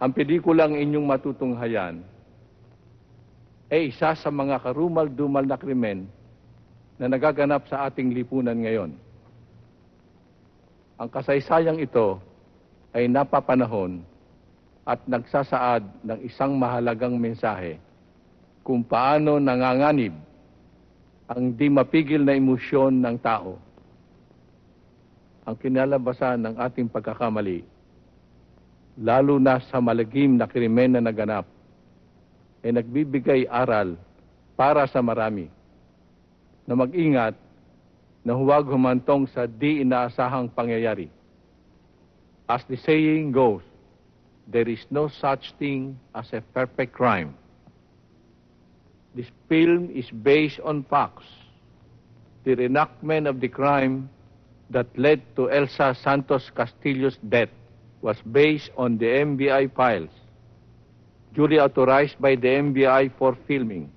Ang pelikulang inyong matutunghayan ay isa sa mga karumal-dumal na krimen na nagaganap sa ating lipunan ngayon. Ang kasaysayang ito ay napapanahon at nagsasaad ng isang mahalagang mensahe kung paano nanganganib ang di mapigil na emosyon ng tao. Ang kinalabasan ng ating pagkakamali, lalo na sa malagim na krimen na naganap, ay nagbibigay aral para sa marami na mag-ingat na huwag humantong sa di inaasahang pangyayari. As the saying goes, there is no such thing as a perfect crime. This film is based on facts. The reenactment of the crime that led to Elsa Santos Castillo's death was based on the NBI files, duly authorized by the NBI for filming.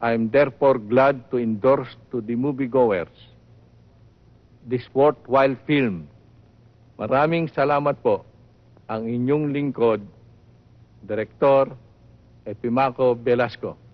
I am therefore glad to endorse to the moviegoers this worthwhile film. Maraming salamat po. Ang inyong lingkod, Direktor Epimaco Velasco.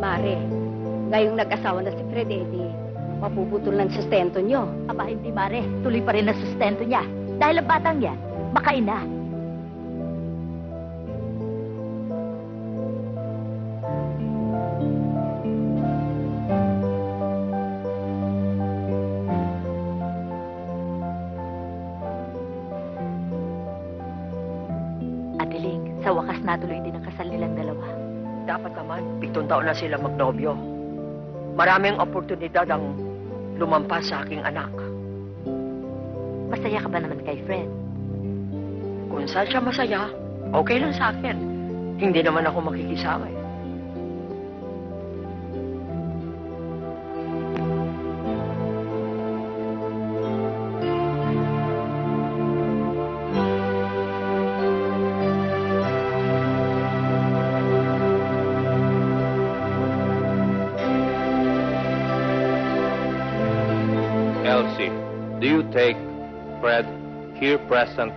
Mare, ngayong nag-asawa na si Fred, mapuputol ng sustento nyo. Aba, hindi, Mare. Tuloy pa rin ang sustento niya. Dahil ang batang yan, makaina. Adeling, sa wakas natuloy din ang kasal nilang dalawa. Dapat naman, 7 taon na sila magnobyo. Maraming oportunidad ang lumampas sa aking anak. Masaya ka ba naman kay Fred? Kung saan siya masaya, okay lang sa akin. Hindi naman ako makikisama. Elsie, do you take Fred, here present,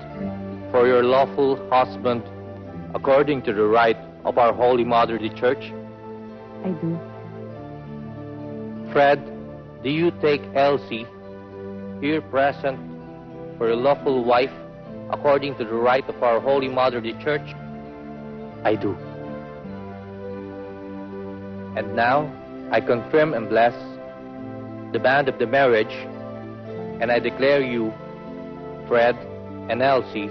for your lawful husband, according to the right of our Holy Mother, the Church? I do. Fred, do you take Elsie, here present, for your lawful wife, according to the right of our Holy Mother, the Church? I do. And now, I confirm and bless the band of the marriage, and I declare you, Fred and Elsie,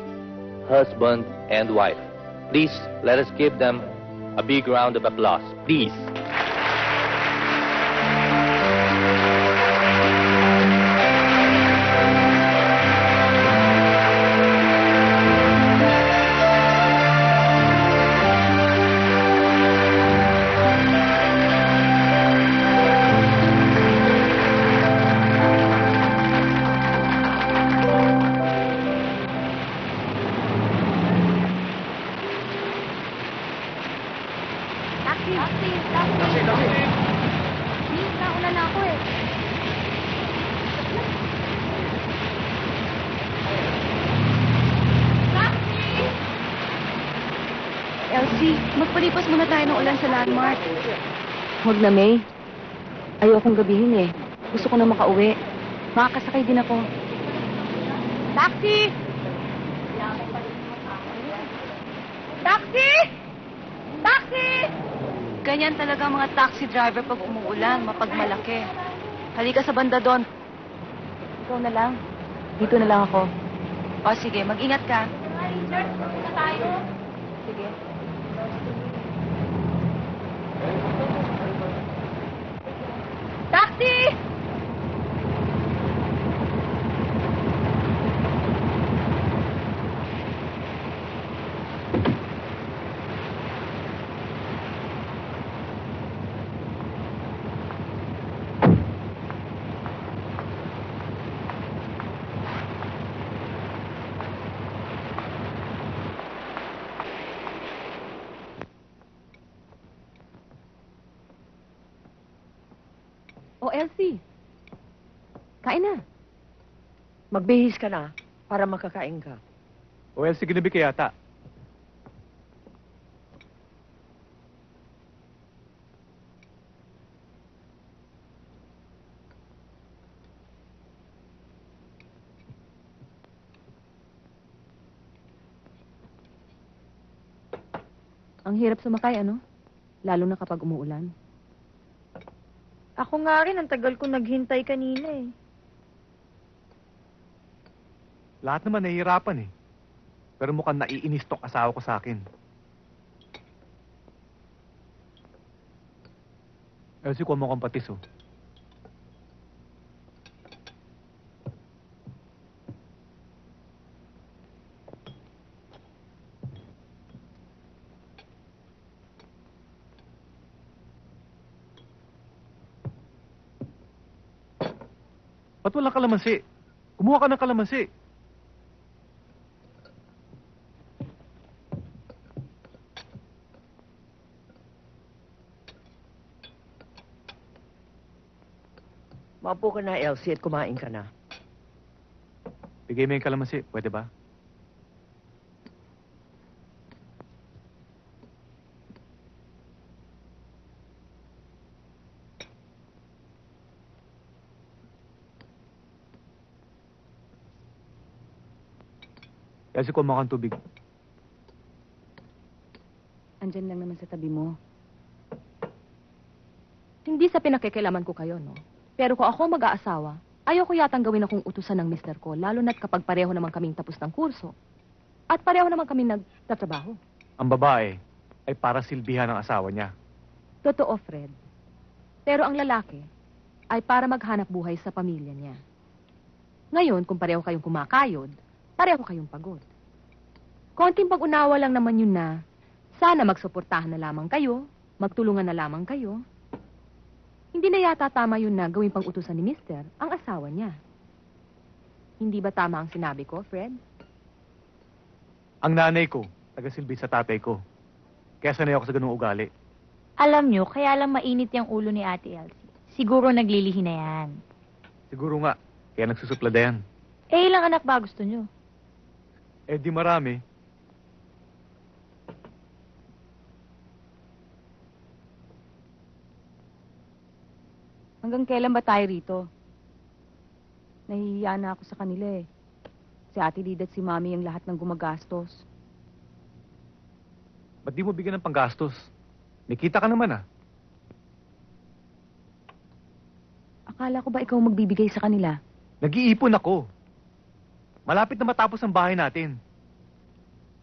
husband and wife. Please, let us give them a big round of applause. Please. Nauna na ako eh. Elsie, magpalipas muna tayo ng ulan sa landmark. Huwag na, May. Ayokong gabihin eh. Gusto ko na makauwi. Makakasakay din ako. Taxi! Taxi! Taxi! Ganyan talaga ang mga taxi driver pag umuulan, mapagmalaki. Halika sa banda doon. Ikaw na lang. Dito na lang ako. O sige, mag-ingat ka. Sige. Taxi! O, Elsie. Kain na. Magbihis ka na para makakain ka. O Elsie, ginabi ka yata. Ang hirap sumakay, ano? Lalo na kapag umuulan. Ako nga rin, ang tagal ko naghintay kanina eh. Lahat naman nahihirapan eh. Pero mukhang naiinis tong asawa ko sa akin. Elsie, kuha mo kang patis oh. Ba't walang kalamansi? Kumuha ka ng kalamansi. Maupo ka na, Elsie, at kumain ka na. Bigay mo yung kalamansi. Pwede ba? Kasi kumuha kang tubig. Andyan lang naman sa tabi mo. Hindi sa pinakikilaman ko kayo, no? Pero kung ako mag-aasawa, ayoko yatang gawin akong utusan ng mister ko, lalo na't kapag pareho naman kaming tapos ng kurso. At pareho naman kami nagtatrabaho. Ang babae ay para silbihan ng asawa niya. Totoo, Fred. Pero ang lalaki ay para maghanap buhay sa pamilya niya. Ngayon, kung pareho kayong kumakayod, pareho kayong pagod. Konting pag-unawa lang naman yun na sana magsuportahan na lamang kayo, magtulungan na lamang kayo. Hindi na yata tama yun na gawin pang utusan ni Mister ang asawa niya. Hindi ba tama ang sinabi ko, Fred? Ang nanay ko, taga-silbi sa tatay ko. Kaya sanay ako sa ganung ugali. Alam nyo, kaya lang mainit yung ulo ni Ate Elsie. Siguro naglilihi na yan. Siguro nga, kaya nagsusuplada yan. Eh, ilang anak ba gusto nyo? Eh di marami. Hanggang kailan ba tayo rito? Nahihiya na ako sa kanila eh. Si Ate Lida at si Mami ang lahat ng gumagastos. Ba't di mo bigyan ng panggastos? May kita ka naman ah. Akala ko ba ikaw magbibigay sa kanila? Nag-iipon ako. Malapit na matapos ang bahay natin.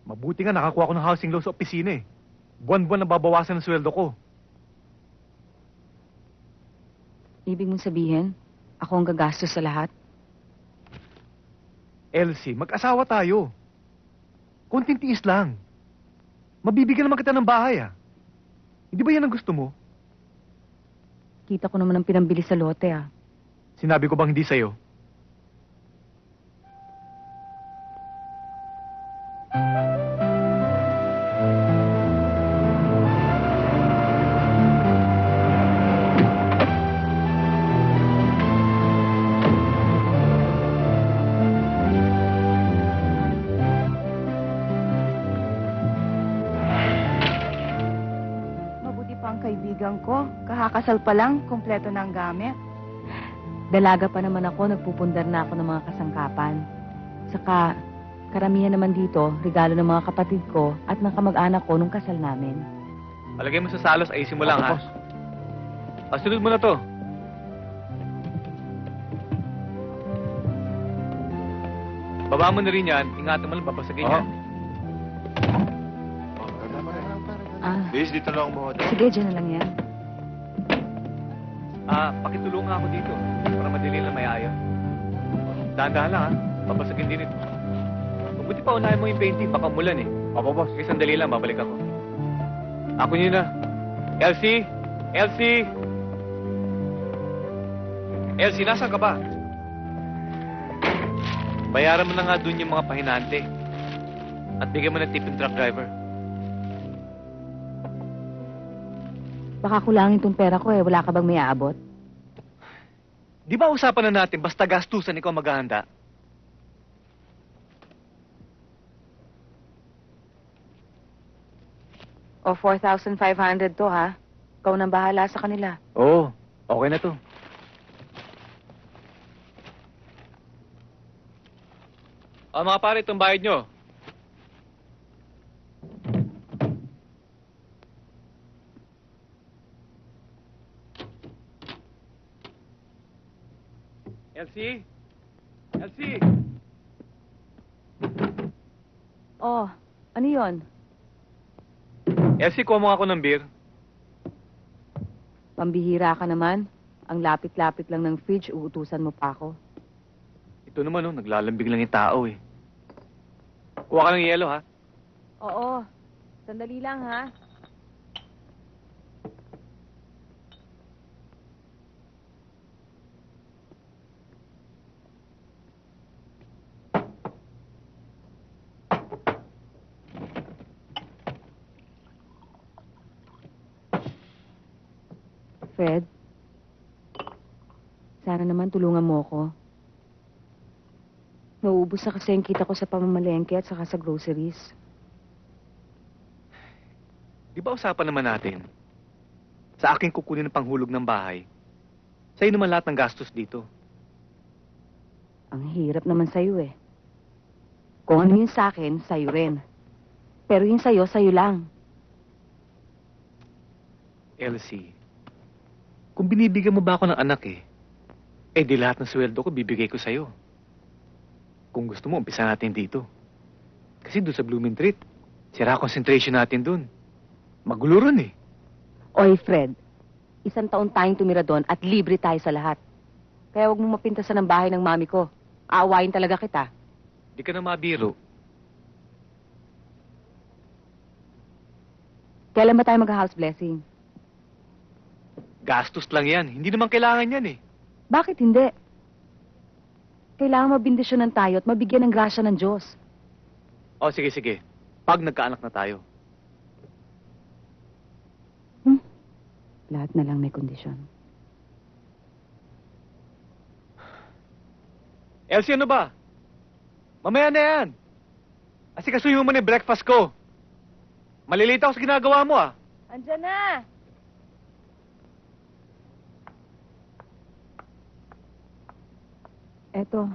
Mabuti nga nakakuha ko ng housing loan sa opisina eh. Buwan-buwan na babawasan ng sweldo ko. Ibig mong sabihin, ako ang gagastos sa lahat? Elsie, mag-asawa tayo. Konting tiis lang. Mabibigyan naman kita ng bahay ah. Hindi ba yan ang gusto mo? Kita ko naman ang pinambili sa lote ah. Sinabi ko bang hindi sa'yo? Mabuti pa ang kaibigan ko. Kahakasal pa lang, kompleto na ang gamit. Dalaga pa naman ako, nagpupundar na ako ng mga kasangkapan. Saka, karamihan naman dito, regalo ng mga kapatid ko at ng kamag-anak ko nung kasal namin. Palagay mo sa salos, ayusin mo lang ha. Pasunod mo na to. Baba mo na rin yan. Ingatan mo lang, babasagin yan. Ah, Liz, dito lang mo. sige, dyan na lang yan. Pakitulungan ako dito. Para madali lang may ayon. Dahan-dahan lang ha. Babasagin din ito. Mabuti pa unahin mo yung painting. Baka umulan eh. Opo, boss. Sige, sandali lang. Babalik ako. Ako nyo na. Elsie! Elsie! Elsie, nasaan ka ba? Bayaran mo na nga dun yung mga pahinante. At bigyan mo ng tip yung truck driver. Baka kulangin tong pera ko eh. Wala ka bang may aabot? Di ba usapan na natin basta gastusan ikaw maghahanda? O 4,500 to ha. Ikaw nang bahala sa kanila. Oo, okay na to. Mga pare, itong bayad nyo. Elsie? Elsie? Oh, ano yon? Elsie, kuha mo ako ng beer. Pambihira ka naman. Ang lapit-lapit lang ng fridge, uutusan mo pa ako. Ito naman, oh, naglalambing lang yung tao eh. Kuha ka ng yelo, ha? Oo. Sandali lang ha. Fred, sana naman tulungan mo ako. Nauubos na kasi ang kita ko sa pamamalengke at saka sa groceries. Di ba usapan naman natin? Sa akin kukunin ang panghulog ng bahay. Sa'yo naman lahat ng gastos dito. Ang hirap naman sa'yo eh. Kung ano yung sa akin, sa'yo rin. Pero yung sa'yo, sa'yo lang. Elsie, kung binibigyan mo ba ako ng anak di lahat ng sweldo ko bibigay ko sa'yo. Kung gusto mo, umpisa natin dito. Kasi doon sa Blooming Treat, sira concentration natin doon. Magulo ron Oy, Fred, 1 taon tayong tumira doon at libre tayo sa lahat. Kaya huwag mo mapintasan ng bahay ng mami ko. Aawayin talaga kita. Di ka na mabiro. Kailan ba tayo mag-house blessing? Gastos lang yan. Hindi naman kailangan yan Bakit hindi? Kailangan mabindisyonan tayo at mabigyan ng grasya ng Diyos. O, sige. Pag nagkaanak na tayo. Lahat na lang may kondisyon. Elsie, ano ba? Mamaya na yan. Asikasuhin mo muna yung breakfast ko. Malilita ako sa ginagawa mo, Andyan na! Eto.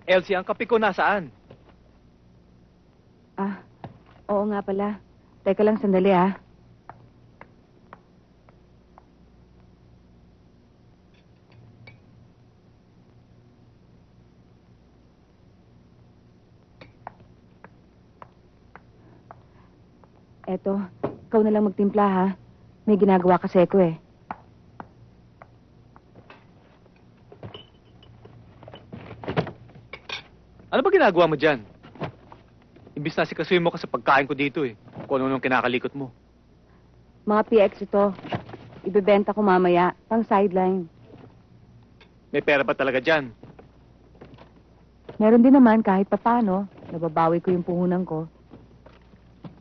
Elsie, ang kape ko nasaan? Oo nga pala. Teka lang sandali Eto, ikaw na lang magtimpla ha. May ginagawa kasi ko Ano ba ginagawa mo dyan? Imbis na sikasuhin mo ka sa pagkain ko dito Kung ano-anong kinakalikot mo. Mga PX ito. Ibebenta ko mamaya. Pang sideline. May pera ba talaga dyan? Meron din naman kahit papano. Nababawi ko yung puhunan ko.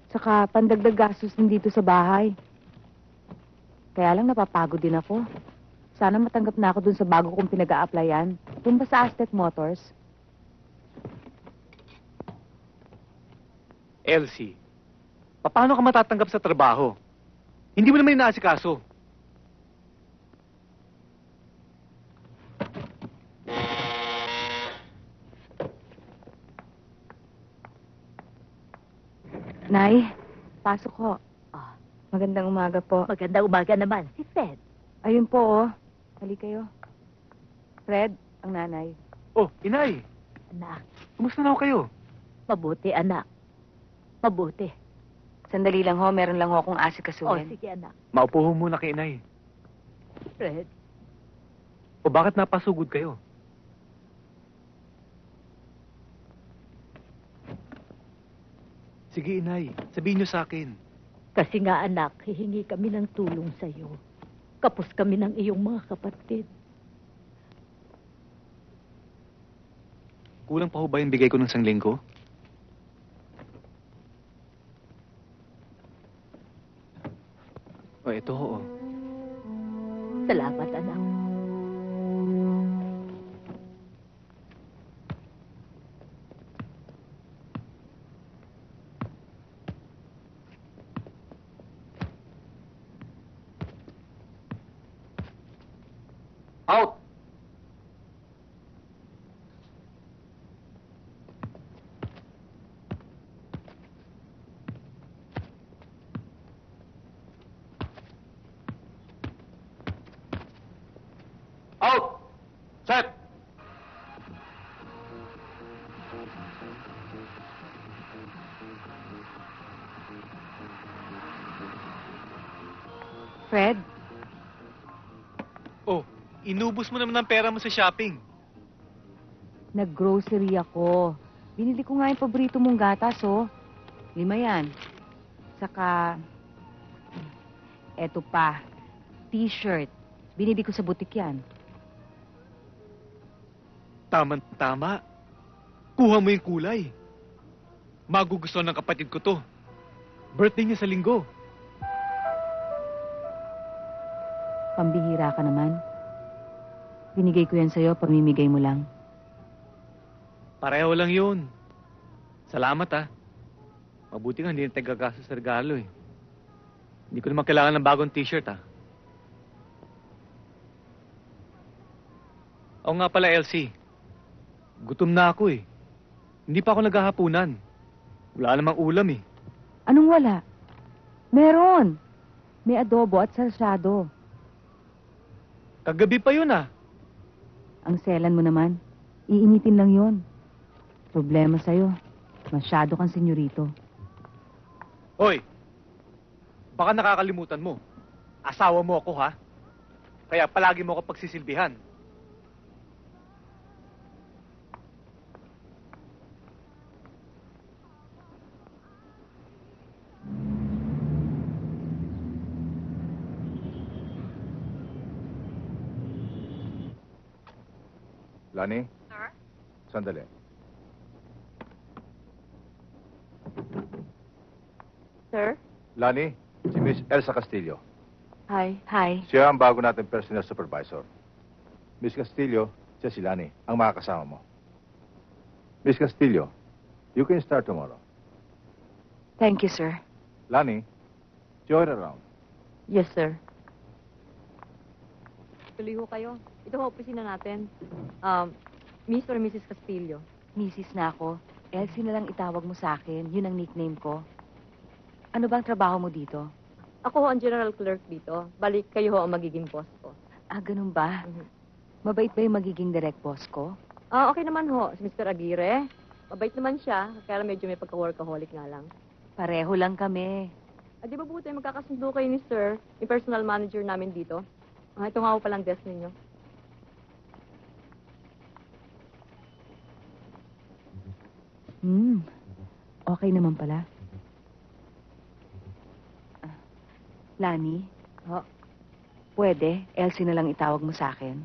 Saka pandagdag gastos din dito sa bahay. Kaya lang napapagod din ako. Sana matanggap na ako dun sa bago kong pinag-a-applyan. Dun ba sa Aztec Motors? Elsie, paano ka matatanggap sa trabaho? Hindi mo naman inaasikaso. Nay, pasok ko. Magandang umaga po. Magandang umaga naman. Si Fred. Ayun po, Hali kayo. Fred, ang nanay. Oh, inay, Anak, kumusta na kayo? mabuti anak. Mabuti. Sandali lang ho, meron lang ho akong O, asikasuhin. sige anak. Maupo ho muna kay inay. Fred, O bakit napasugod kayo? Sige inay, sabihin niyo sa akin. kasi nga anak, hihingi kami ng tulong sa'yo. Kapos kami ng iyong mga kapatid. Kulang pa ho ba yung bigay ko ng 1 linggo? O ito ho. Salamat anak. Out! Out! Set! Fred, Oh, inubos mo naman ang pera mo sa shopping. nag-grocery ako. Binili ko nga yung paborito mong gatas, 5 yan. Saka, eto pa, t-shirt. Binili ko sa butik yan. Tama. Kuha mo yung kulay. Magugustuhan ng kapatid ko to. Birthday niya sa linggo. Pambihira ka naman. Binigay ko yan sa'yo, pamimigay mo lang. Pareho lang yun. Salamat Mabuti nga, hindi na tayo gagastos sa regalo eh. Hindi ko naman kailangan ng bagong t-shirt ah. Oo nga pala, Elsie. Gutom na ako eh. Hindi pa ako naghahapunan. Wala namang ulam eh. Anong wala? Meron. May adobo at salsado. Kagabi pa yun ah. Ang selan mo naman, iinitin lang yon. Problema sa'yo. Masyado kang senyorito. Hoy! Baka nakakalimutan mo. Asawa mo ako ha? Kaya palagi mo ako pagsisilbihan. Lani? Sir? Sandali. Sir? Lani, si Miss Elsa Castillo. Hi. Siya ang bago nating personal supervisor. Miss Castillo, siya si Lani, ang makakasama mo. Miss Castillo, you can start tomorrow. Thank you, sir. Lani, show her around. Yes, sir. Tuloy ho kayo. Ito ho, opisina natin. Mr. or Mrs. Castillo. Mrs. na ako. Elsie na lang itawag mo sa akin. Yun ang nickname ko. Ano bang trabaho mo dito? Ako ho ang general clerk dito. Balik kayo ho ang magiging boss ko. Ah, ganun ba? Mabait ba yung magiging direct boss ko? Okay naman ho, si Mr. Aguirre. Mabait naman siya, kaya medyo may pagka-workaholic nga lang. Pareho lang kami. Di ba buti magkakasundo kayo ni Sir, yung personal manager namin dito? Ito nga ho palang desk ninyo. Okay naman pala. Lani? Ho? Pwede, Elsie na lang itawag mo sa akin.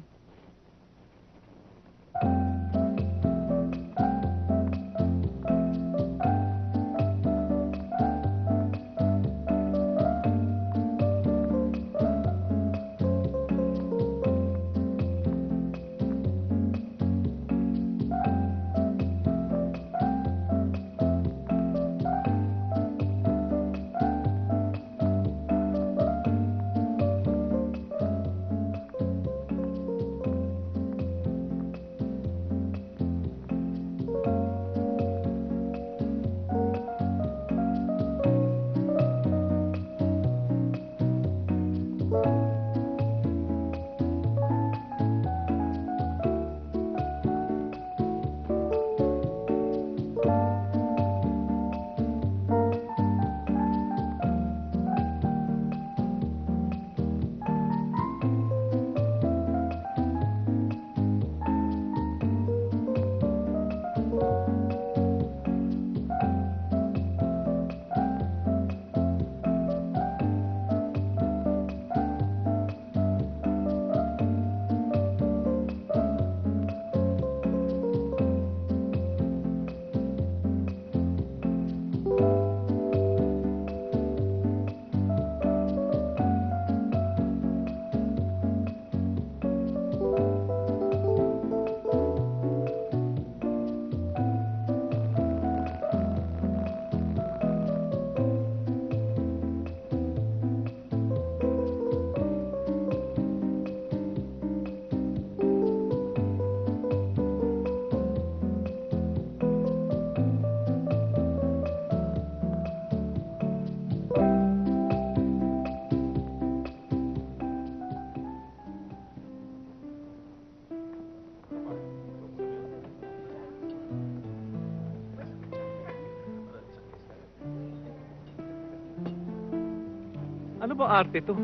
Ano ba arte to?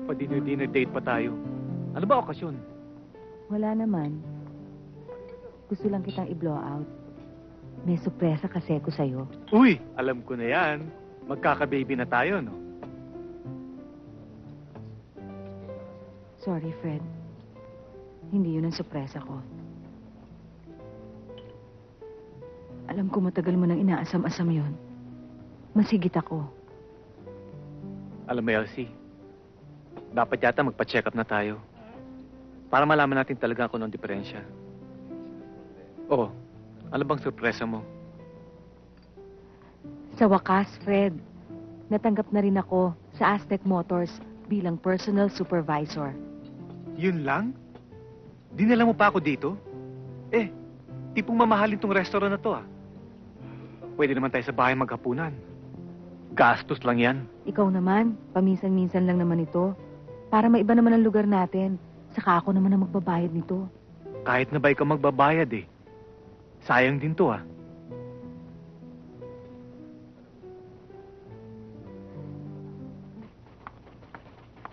Pa-dinner date pa tayo. Ano ba okasyon? Wala naman. Gusto lang kitang i-blow out. May sorpresa kasi ko sa'yo. Uy! Alam ko na yan. Magkaka-baby na tayo, no? Sorry, Fred. Hindi yun ang sorpresa ko. Alam ko matagal mo nang inaasam-asam yun. Masigit ako. Alam mo, Elsie, dapat yata magpa-check up na tayo. Para malaman natin talaga kung anong diferensya. Oo, ano bang sorpresa mo? Sa wakas, Fred, natanggap na rin ako sa Aztec Motors bilang personal supervisor. Yun lang? Dinala mo pa ako dito? Eh, tipong mamahalin tong restaurant na to ah. Pwede naman tayo sa bahay maghapunan. Gastos lang yan. Ikaw naman, paminsan-minsan lang naman ito. Para maiba naman ang lugar natin. Saka ako naman ang magbabayad nito. Kahit na ba ikaw magbabayad eh. Sayang din to ah.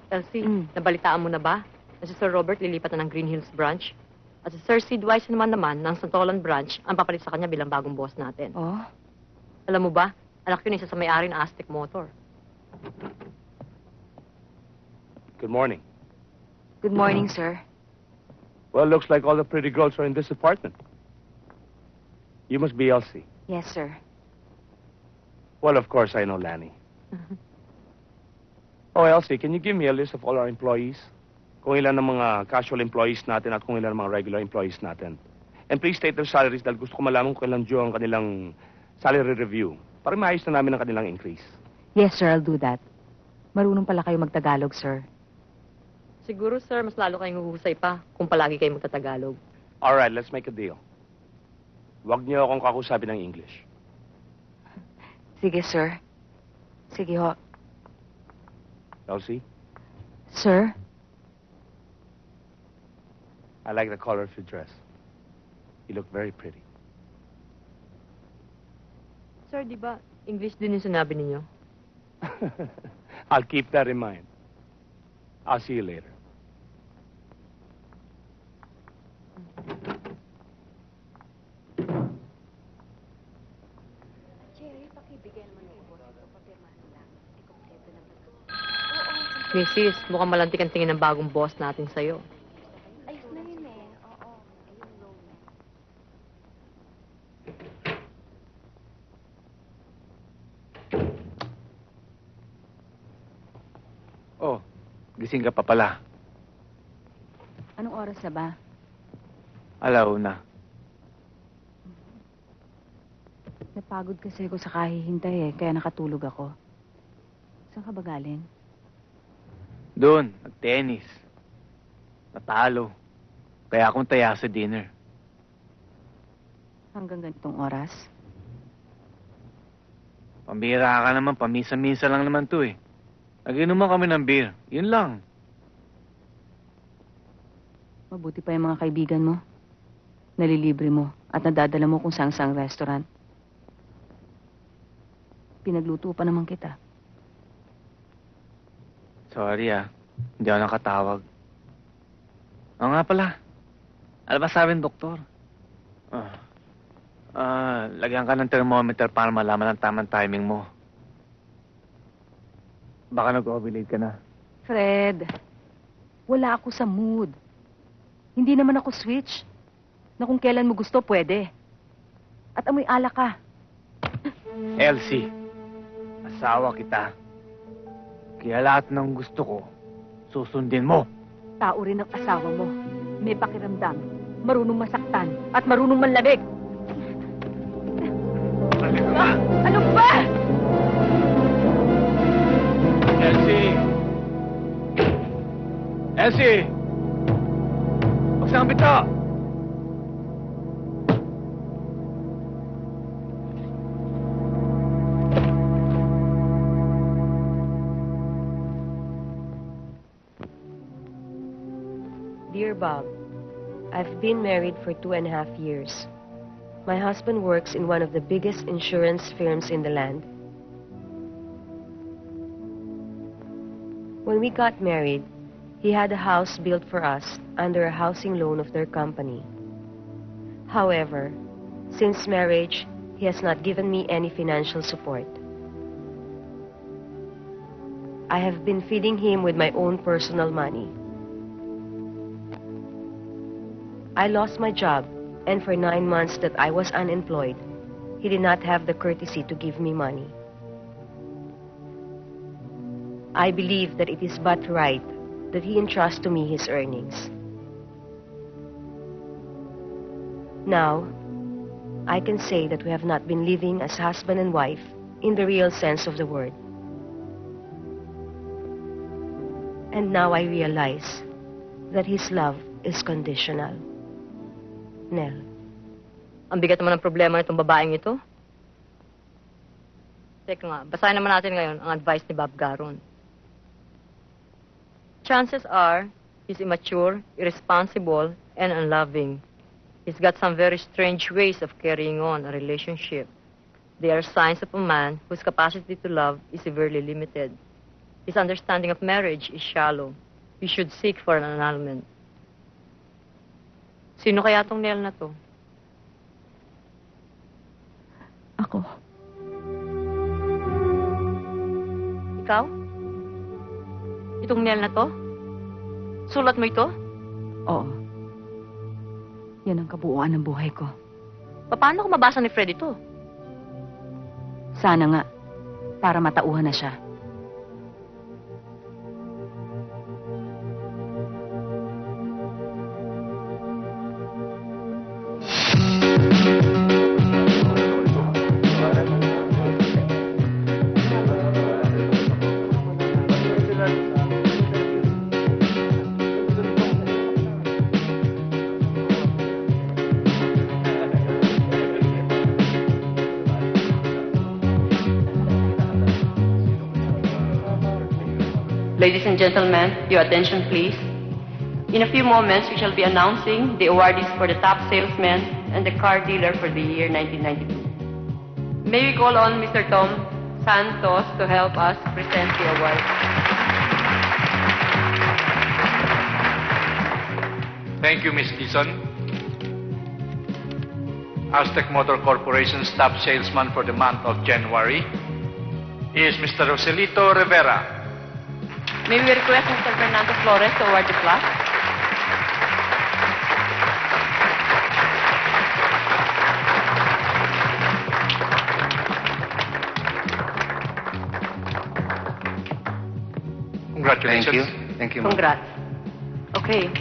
Elsie, nabalitaan mo na ba? Na si Sir Robert lilipat na ng Green Hills branch? At si Sir Sid Wise naman ng Santolan branch ang papalit sa kanya bilang bagong boss natin. Oh? Alam mo ba, anak yun isa sa may-ari ng Aztec Motor. Good morning. Good morning, sir. Well, looks like all the pretty girls are in this apartment. You must be Elsie. Yes, sir. Well, of course, I know Lanny. Oh, Elsie, can you give me a list of all our employees? Kung ilan ng mga casual employees natin at kung ilan ng mga regular employees natin. And please state their salaries dahil gusto ko malaman kung kailan due ang kanilang salary review para maayos na namin ang kanilang increase. Yes, sir, I'll do that. Marunong pala kayo magtagalog, sir. Siguro, sir, mas lalo kayong huhusay pa kung palagi kayo magtatagalog. All right, let's make a deal. Huwag niyo akong kakusapin ng English. Sige, sir. Sige ho. Elsie, Sir? I like the color of your dress. You look very pretty. Sir, di ba English din yung sinabi ninyo? I'll keep that in mind. I'll see you later. Mrs., mukhang malantik ang tingin ng bagong boss natin sa'yo. Oh, gising ka pa pala. Anong oras na ba? Alauna. Napagod kasi ako sa kahihintay kaya nakatulog ako. Saan ka ba galing? Doon, nag-tennis. Natalo. Kaya akong taya sa dinner. Hanggang ganitong oras? Pambira ka naman, paminsan-minsan lang naman to eh. Nag-inuman kami ng beer. Yun lang. Mabuti pa yung mga kaibigan mo. Nalilibre mo at nadadala mo kung saan-saang restaurant. Pinagluto pa naman kita. Sorry ah. Hindi ako nakatawag. Oo nga pala. Ano ba sabi ng doktor? Lagyan ka ng thermometer para malaman ang tamang timing mo. Baka nag-ovulate ka na. Fred, wala ako sa mood. Hindi naman ako switch. Na kung kailan mo gusto, pwede. At amoy alak ka. Elsie, asawa kita. Kaya lahat ng gusto ko, susundin mo. Tao rin ang asawa mo. May pakiramdam, marunong masaktan, at marunong manlamig. Ano ba? Elsie! Elsie! Magsambit ka! Dear Bob, I've been married for 2.5 years. My husband works in one of the biggest insurance firms in the land. When we got married, he had a house built for us under a housing loan of their company. However, since marriage, he has not given me any financial support. I have been feeding him with my own personal money. I lost my job, and for 9 months that I was unemployed, he did not have the courtesy to give me money. I believe that it is but right that he entrust to me his earnings. Now, I can say that we have not been living as husband and wife in the real sense of the word. And now I realize that his love is conditional. Nell. Ang bigat naman ng problema nitong babaeng ito. Teka nga, basahin naman natin ngayon ang advice ni Bob Garon. Chances are, he's immature, irresponsible, and unloving. He's got some very strange ways of carrying on a relationship. They are signs of a man whose capacity to love is severely limited. His understanding of marriage is shallow. You should seek for an annulment. Sino kaya tong Nell na to? Ako. Ikaw? Itong Nell na to? Sulat mo ito? Oo. Yan ang kabuuan ng buhay ko. Paano ko mabasa ni Fred ito? Sana nga. Para matauhan na siya. Ladies and gentlemen, your attention please. In a few moments, we shall be announcing the awardees for the top salesman and the car dealer for the year 1992. May we call on Mr. Tom Santos to help us present the award. Thank you, Ms. Dizon. Aztec Motor Corporation's top salesman for the month of January is Mr. Roselito Rivera. May we request Mr. Fernando Flores to award the plaque? Congratulations. Thank you. Congrats. Okay.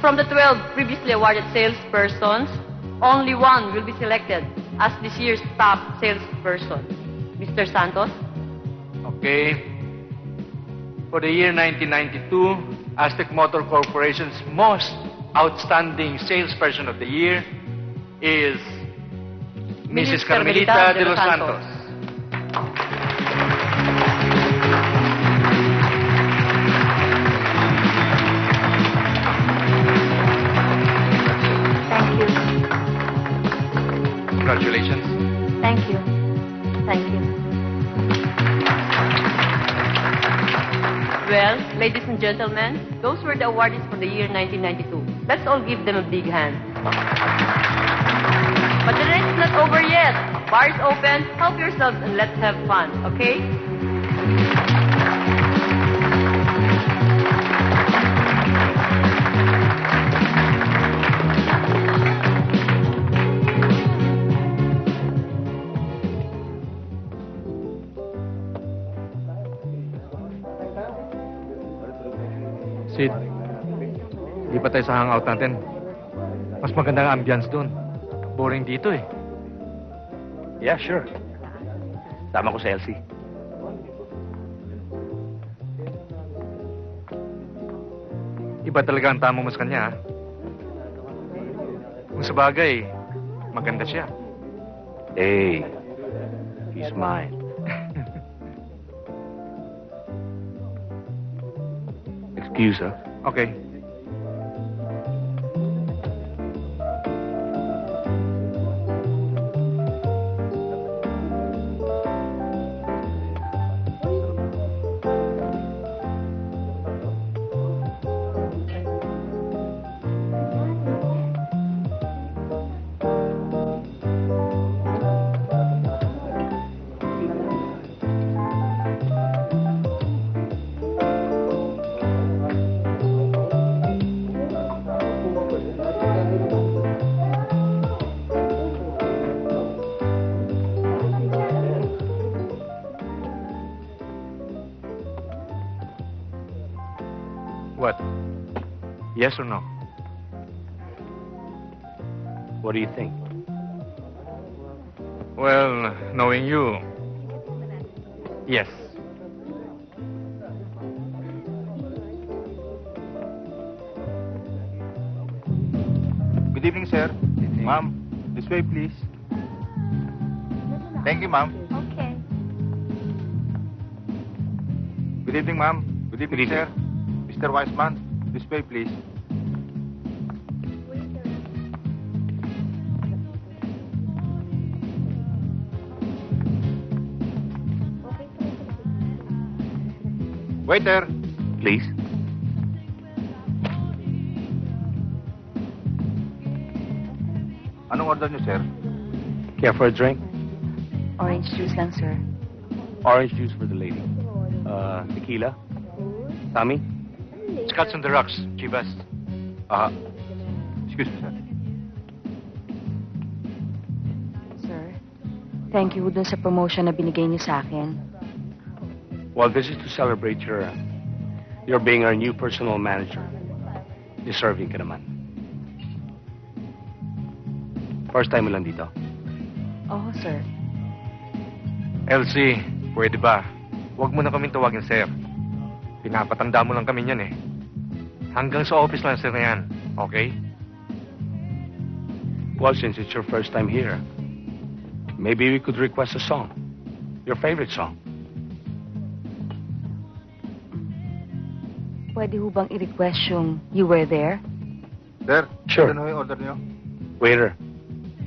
From the 12 previously awarded salespersons, only one will be selected as this year's top salesperson. Mr. Santos? Okay. For the year 1992, Aztec Motor Corporation's most outstanding salesperson of the year is Mrs. Carmelita de los Santos. Congratulations. Thank you. Thank you. Well, ladies and gentlemen, those were the awardees for the year 1992. Let's all give them a big hand. But the race is not over yet. Bar is open. Help yourselves and let's have fun, okay? Sid, di pa tayo sa hangout natin. Mas maganda ang ambience doon. Boring dito eh. Yeah, sure. Tama ko sa Elsie. Iba talaga ang tamo mo sa kanya, ha? Kung sa bagay, maganda siya. Hey, he's mine. Excuse, ha? Okay. What? Yes or no? What do you think? Well, knowing you, yes. Good evening, sir. Ma'am, this way, please. Thank you, ma'am. Okay. Good evening, ma'am. Good evening, Good sir. Mr. Wiseman, this way, please. Waiter. Please? Anong order niyo, sir? Care for a drink? Orange juice lang, sir. Orange juice for the lady. Tequila? Tommy? Scotch on the rocks, Chivas. Excuse me, sir. Sir, thank you dun sa promotion na binigay niyo sa akin. Well, this is to celebrate your being our new personal manager. Deserving ka naman. First time mo lang dito. Oo, sir. Elsie, pwede ba? Huwag mo na kaming tawagin, sir. Pinapatanda mo lang kami niyan eh. Hanggang sa office lang, sir, na yan. Okay? Well, since it's your first time here, maybe we could request a song. Your favorite song. Pwede ho bang i-request yung You Were There? Sir, Sure. ano yung order niyo? Waiter,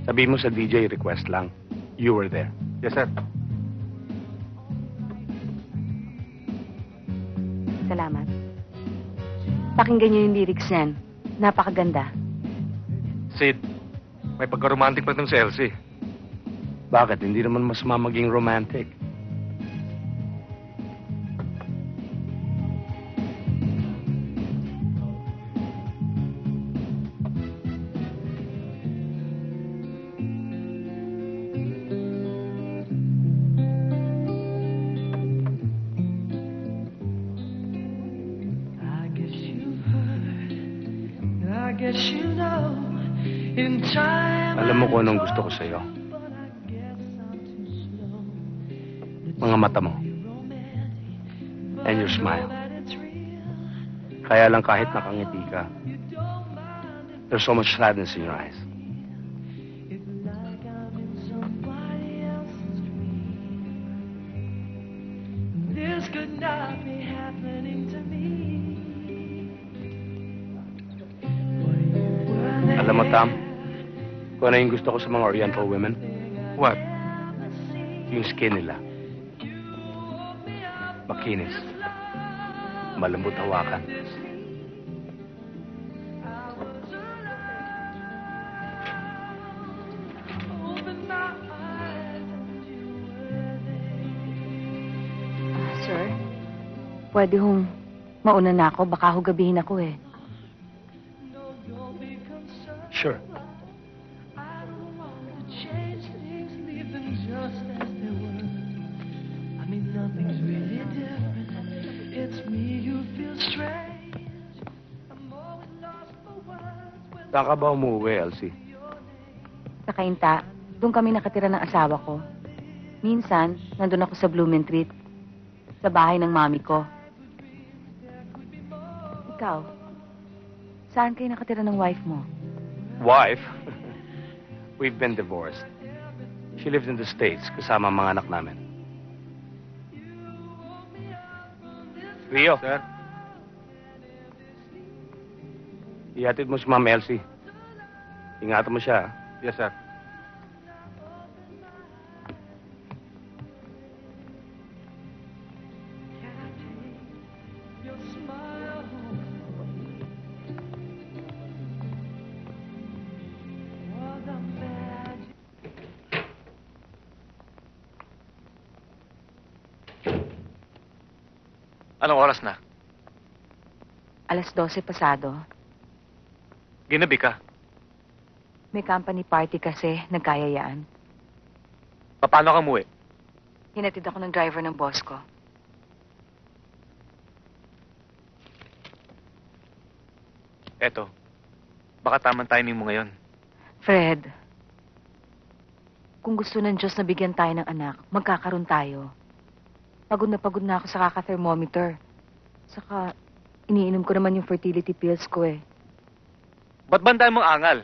sabi mo sa DJ request lang, You Were There. Yes, sir. Salamat. Pakinggan niyo yung lyrics niyan. Napakaganda. Sid, may pagka-romantic pa itong si Elsie. Bakit? Hindi naman mas maging romantic. Alam mo kung anong gusto ko sa'yo? Mga mata mo. And your smile. Kaya lang kahit nakangiti ka, there's so much sadness in your eyes. Alam mo, Tam, kung ano yung gusto ko sa mga Oriental women? What? Yung skin nila. Makinis. Malambot hawakan. Sir, pwede hong mauna na ako. Baka ho gabihin ako eh. Sure. Saan ka ba umuwi, Elsie? Sa Kainta, doon kami nakatira ng asawa ko. Minsan, nandun ako sa Blumentritt, sa bahay ng mami ko. Ikaw, saan kayo nakatira ng wife mo? Wife? We've been divorced. She lives in the States kasama ang mga anak namin. Rio. Sir? Ihatid mo si Ma'am Elsie. Ingatan mo siya. Yes, sir. Anong oras na? 12:00 pasado. Ginabi ka. May company party kasi, nagkayayaan. Paano ka umuwi? Hinatid ako ng driver ng boss ko. Eto, baka tamang timing mo ngayon. Fred, kung gusto ng Diyos na bigyan tayo ng anak, magkakaroon tayo. Pagod na ako sa kaka-thermometer. Saka, iniinom ko naman yung fertility pills ko eh. Ba't bandaan mong angal?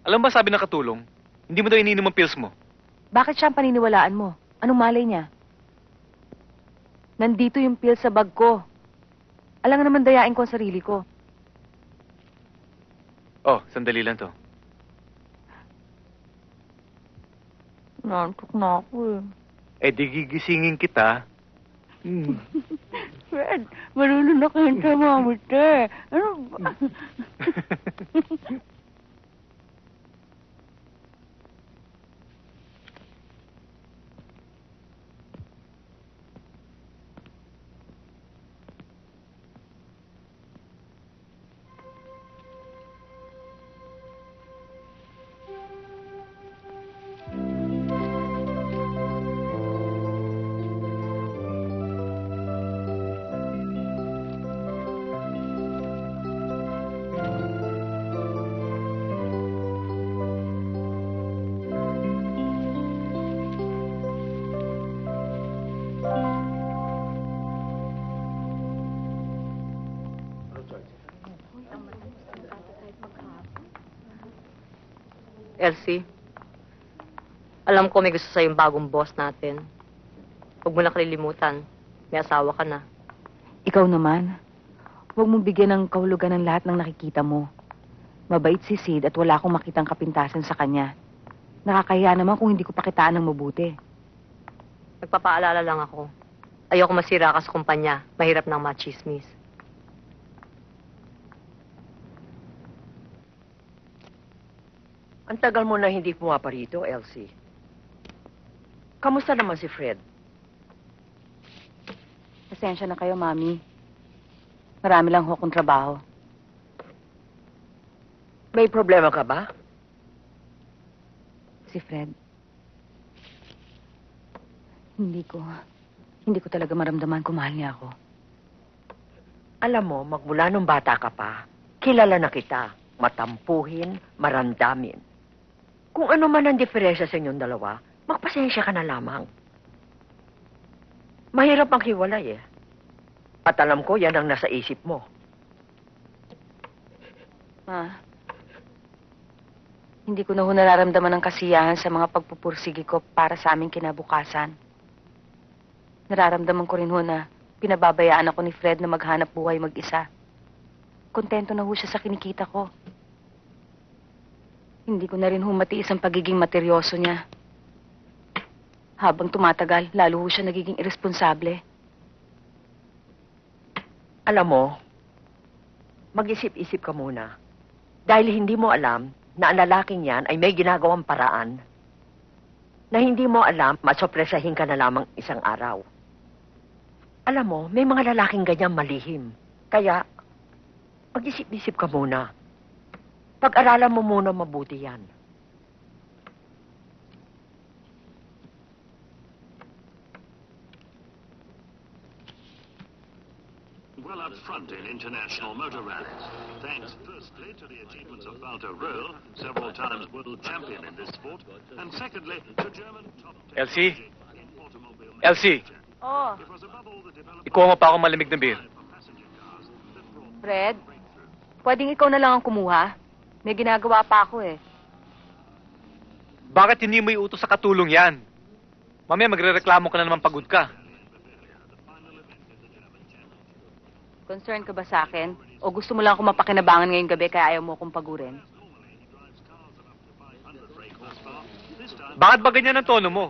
Alam ba sabi ng katulong, hindi mo daw iniinom ang pills mo? Bakit siya ang paniniwalaan mo? Anong malay niya? Nandito yung pills sa bag ko. Alam nga naman dayain ko ang sarili ko. Oh, sandali lang to. Nantok na ako Eh, di gigisingin kita. Fred, marunong na kayong thermometer. Ano ba? Elsie, alam ko may gusto sa'yo yung bagong boss natin. Huwag mo na kalilimutan. May asawa ka na. Ikaw naman, huwag mong bigyan ng kahulugan ng lahat ng nakikita mo. Mabait si Sid at wala akong makitang kapintasan sa kanya. Nakakahiya naman kung hindi ko pakitaan ng mabuti. Nagpapaalala lang ako. Ayoko masira ka sa kumpanya. Mahirap ng machismis. Ang tagal mo na hindi pumapa rito, Elsie. Kamusta naman si Fred? Pasensya na kayo, Mami. Marami lang ho akong trabaho. May problema ka ba? Si Fred. Hindi ko talaga maramdaman kung mahal niya ako. Alam mo, magmula nung bata ka pa, kilala na kita. Matampuhin, marandamin. Kung ano man ang diferensya sa inyong dalawa, magpasensya ka na lamang. Mahirap ang hiwalay eh. At alam ko, yan ang nasa isip mo. Ma, hindi ko na ho nararamdaman ng kasiyahan sa mga pagpupursige ko para sa aming kinabukasan. Nararamdaman ko rin ho na pinababayaan ako ni Fred na maghanap buhay mag-isa. Kontento na ho siya sa kinikita ko. Hindi ko na rin humatiis ang pagiging materyoso niya. Habang tumatagal, lalo ho siya nagiging irresponsable. Alam mo, mag-isip-isip ka muna. Dahil hindi mo alam na ang lalaking yan ay may ginagawang paraan na hindi mo alam, masopresahin ka na lamang isang araw. Alam mo, may mga lalaking ganyan malihim. Kaya, mag-isip-isip ka muna. Pag-aralan mo muna mabuti yan. Well up front in international motor rallies. Thanks firstly to the achievements of Walter Röhrl, several times world champion in this sport, and secondly to German top 10 Elsie? Elsie! Oh, Ikuha mo pa ako malamig na beer. Fred, pwedeng ikaw na lang ang kumuha? May ginagawa pa ako eh. Bakit hindi mo iutos sa katulong yan? Mamaya magrereklamo ka na naman pagod ka. Concern ka ba sa akin? O gusto mo lang akong mapakinabangan ngayong gabi kaya ayaw mo akong pagurin? Bakit ba ganyan ang tono mo?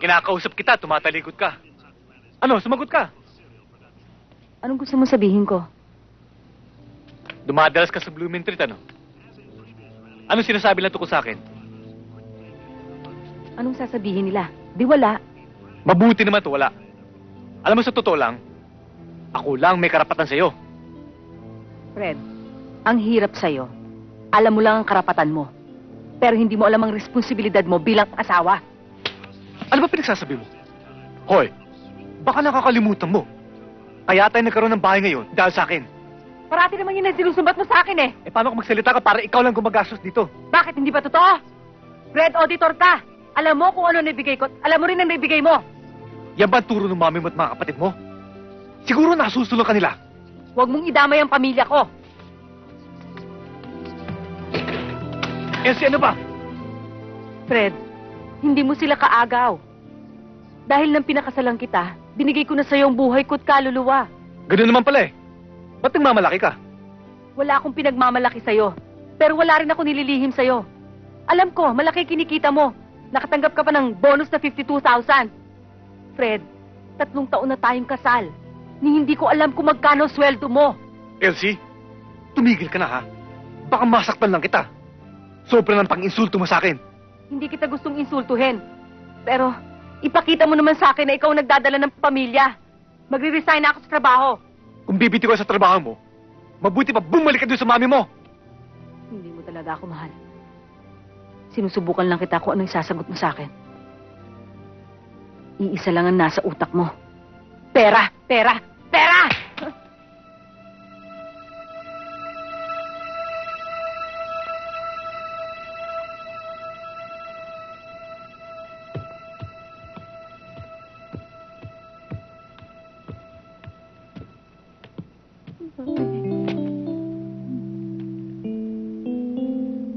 Kinakausap kita, tumatalikod ka. Ano, sumagot ka? Anong gusto mo sabihin ko? Dumadalas ka sa Blooming Treat, ano? Anong sinasabi lang tungkol sa akin? Anong sasabihin nila? Di wala. Mabuti naman to, wala. Alam mo, sa totoo lang, ako lang may karapatan sa'yo. Fred, ang hirap sa'yo. Alam mo lang ang karapatan mo. Pero hindi mo alam ang responsibilidad mo bilang asawa. Ano ba pinagsasabi mo? Hoy, Baka nakakalimutan mo. Kaya tayo nagkaroon ng bahay ngayon dahil sa akin. Parati naman yun ang sinusumbat mo sa akin eh. Eh, paano kung magsalita ka para ikaw lang gumagastos dito? Bakit hindi ba totoo? Red auditor ka. Alam mo kung ano naibigay ko. Alam mo rin ang naibigay mo. Yan ba ang turo ng mami mo at mga kapatid mo? Siguro nasusulong ka nila. Huwag mong idamay ang pamilya ko. Elsie, ano ba? Fred, hindi mo sila kaagaw. Dahil nang pinakasalan kita, binigay ko na sa'yo ang buhay ko't kaluluwa. Ganun naman pala eh. Ba't nagmamalaki ka? Wala akong pinagmamalaki sa'yo. Pero wala rin ako nililihim sa'yo. Alam ko, malaki kinikita mo. Nakatanggap ka pa ng bonus na 52,000. Fred, 3 taon na tayong kasal. Ni hindi ko alam kung magkano sweldo mo. Elsie, tumigil ka na ha. Baka masaktan lang kita. Sobra ng pang-insulto mo sa akin. Hindi kita gustong insultuhin. Pero, ipakita mo naman sa akin na ikaw ang nagdadala ng pamilya. Magre-resign na ako sa trabaho. Kung bibiti ko sa trabaho mo, mabuti pa bumalik ka doon sa mami mo. Hindi mo talaga ako mahal. Sinusubukan lang kita kung ano yung sasagot mo sa akin. Iisa lang ang nasa utak mo. Pera! Pera! Pera!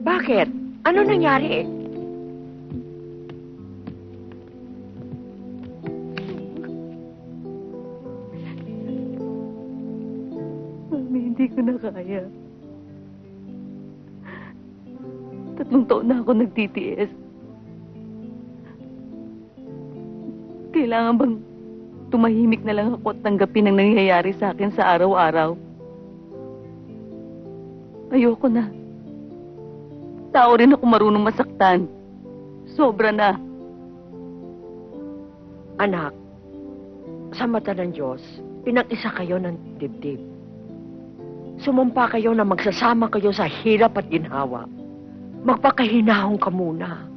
Bakit? Ano nangyari? Mami, hindi ko na kaya. 3 taon na ako nagtitiis. Kailangan bang tumahimik na lang ako at tanggapin ang nangyayari sa akin sa araw-araw? Ayoko na. Tao rin ako marunong masaktan. Sobra na. Anak, sa mata ng Diyos, pinag-isa kayo ng dibdib. Sumumpa kayo na magsasama kayo sa hirap at ginhawa. Magpakahinahon ka muna.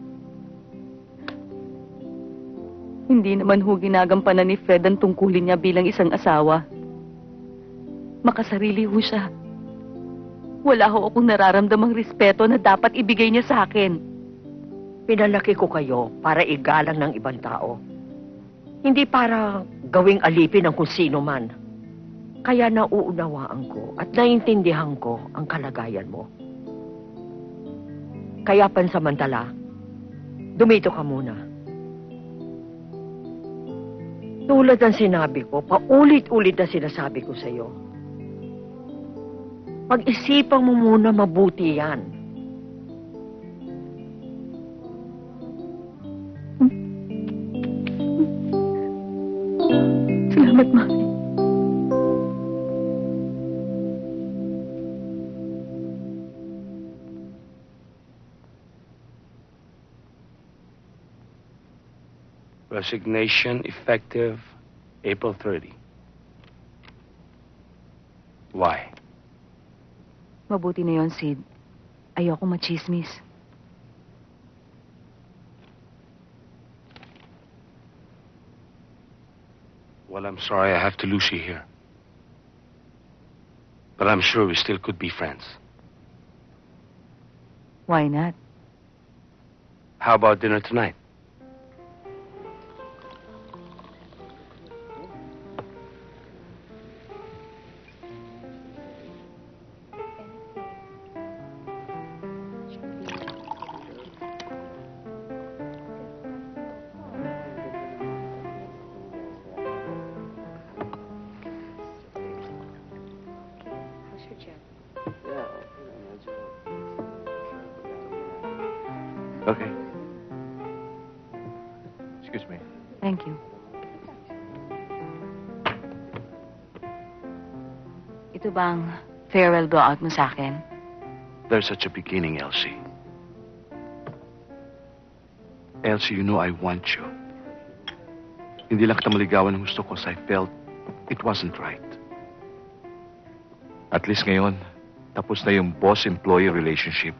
Hindi naman ho ginagampanan ni Fred ang tungkulin niya bilang isang asawa. Makasarili ho siya. Wala ho akong nararamdamang respeto na dapat ibigay niya sa akin. Pinalaki ko kayo para igalang ng ibang tao. Hindi para gawing alipin ng kung sino man. Kaya nauunawaan ko at naiintindihan ko ang kalagayan mo. Kaya pansamantala, dumito ka muna. Tulad ng sinabi ko, paulit-ulit na sinasabi ko sa'yo. Pag-isipan mo muna mabuti yan. Salamat, Mami. Resignation effective April 30. Why? Mabuti na yon, Sid. Ayoko machismis. Well, I'm sorry I have to lose you here. But I'm sure we still could be friends. Why not? How about dinner tonight? Okay. Excuse me. Thank you. Ito bang farewell blowout mo sa akin? There's such a beginning, Elsie. Elsie, you know I want you. Hindi lang kita maligawan ng gusto ko kasi I felt it wasn't right. At least ngayon, tapos na yung boss-employee relationship.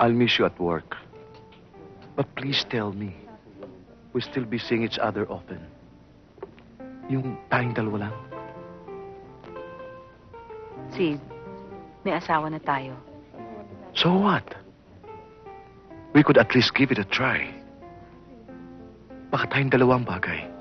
I'll miss you at work. But please tell me, we still be seeing each other often. Yung tayong dalawa lang. Sid, may asawa na tayo. So what? We could at least give it a try. Baka tayong dalawang bagay.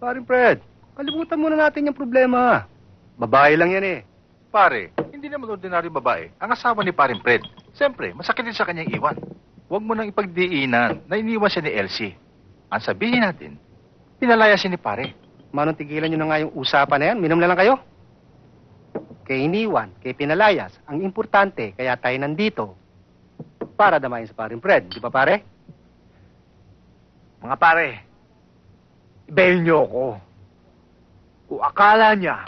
Paring Fred, kalimutan muna natin yung problema. Babae lang yan eh. Pare, hindi naman ordinaryong babae. Ang asawa ni Paring Fred. Siyempre, masakit din sa kanyang iwan. Huwag mo nang ipagdiinan na iniwan siya ni Elsie. Ang sabihin natin, pinalaya siya ni Pare. Manong tigilan nyo na nga yung usapan na yan. Minom na lang kayo. Kay iniwan, kay pinalayas, ang importante, kaya tayo nandito. Para damayin sa Paring Fred. Di ba pare? Mga pare, ibayin niyo ako. Kung akala niya,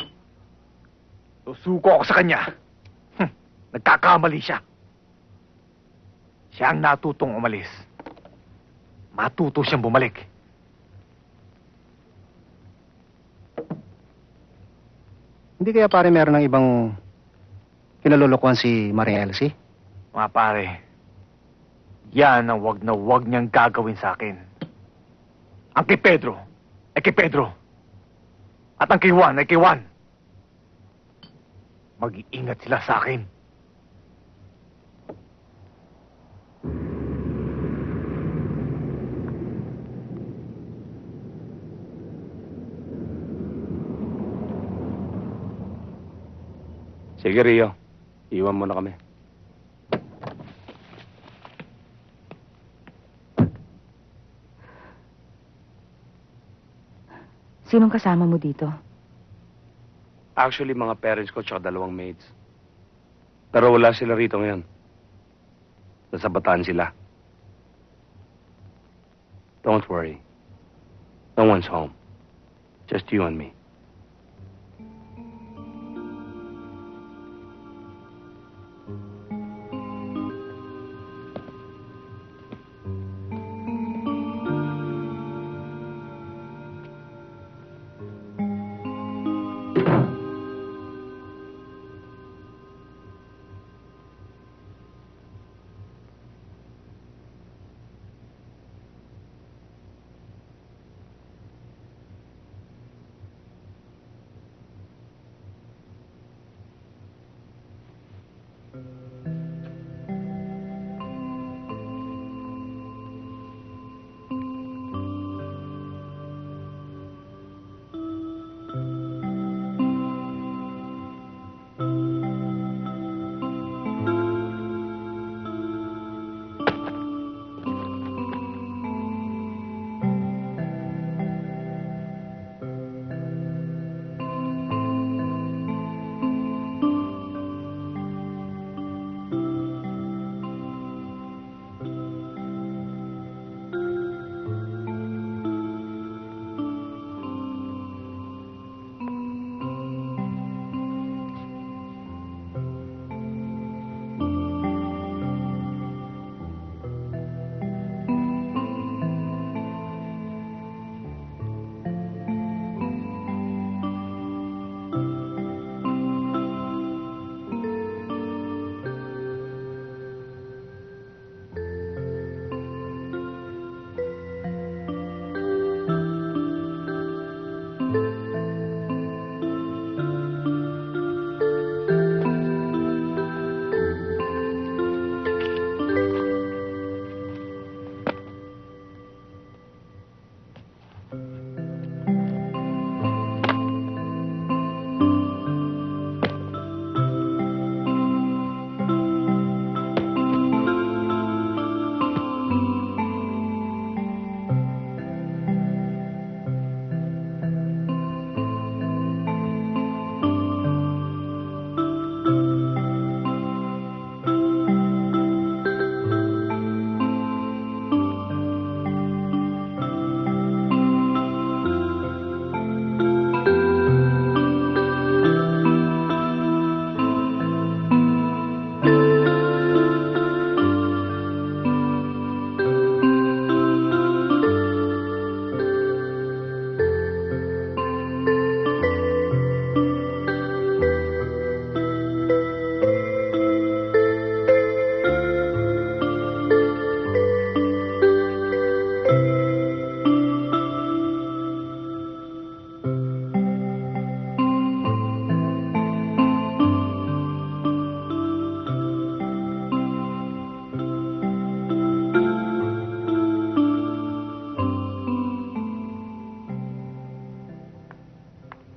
susuko ako sa kanya. Nagkakamali siya. Siya ang natutong umalis. Matuto siyang bumalik. Hindi kaya pare meron ng ibang kinalulukuhan si Maria Elsie? Mga pare, yan ang wag na wag niyang gagawin sa akin. Ang kay Pedro, ay kay Pedro. At ang kay Juan, ay kay Juan. Mag-iingat sila sa akin. Sige, Rio. Iwan mo na kami. Sinong kasama mo dito? Actually, mga parents ko tsaka dalawang maids. Pero wala sila rito ngayon. Nasa Bataan sila. Don't worry. No one's home. Just you and me.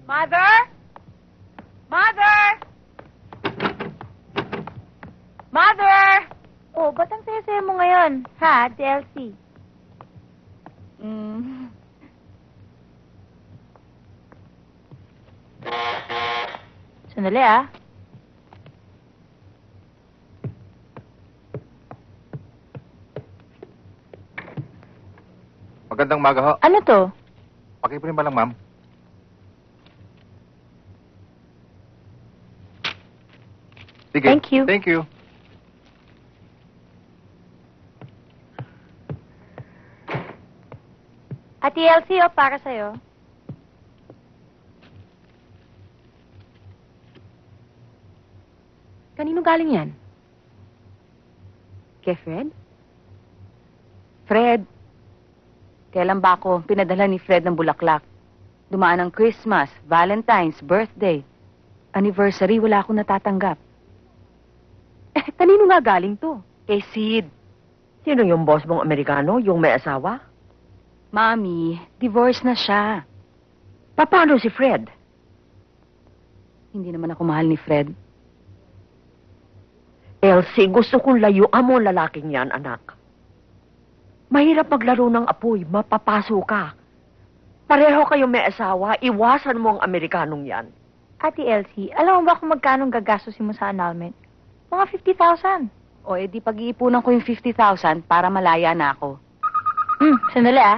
Mother? Mother? Mother! Oh, ba't ang saya-saya mo ngayon? Ha, Ate Elsie? Sandali, ah. Magandang umaga ho. Ano to? Pakiprin ba lang, ma'am? Sige. Thank you. Thank you. Ate Elsie, oh, para sa'yo. Kanino galing yan? Kay Fred? Fred, kailan ba ako pinadala ni Fred ng bulaklak? Dumaan ang Christmas, Valentine's, birthday, anniversary, wala akong natatanggap. Kanino nga galing to? Kay Sid. Sino yung boss mong Amerikano? Yung may asawa? Mami, divorce na siya. Paano si Fred? Hindi naman ako mahal ni Fred. Elsie, gusto kong layuan mo ang lalaking yan, anak. Mahirap maglaro ng apoy, mapapaso ka. Pareho kayo may asawa, iwasan mo ang Amerikanong yan. Ate Elsie, alam mo ba kung magkano gagastusin mo sa annulment? Mga 50,000. O edi pag-iipunan ko yung 50,000 para malaya na ako. Sandali, ah.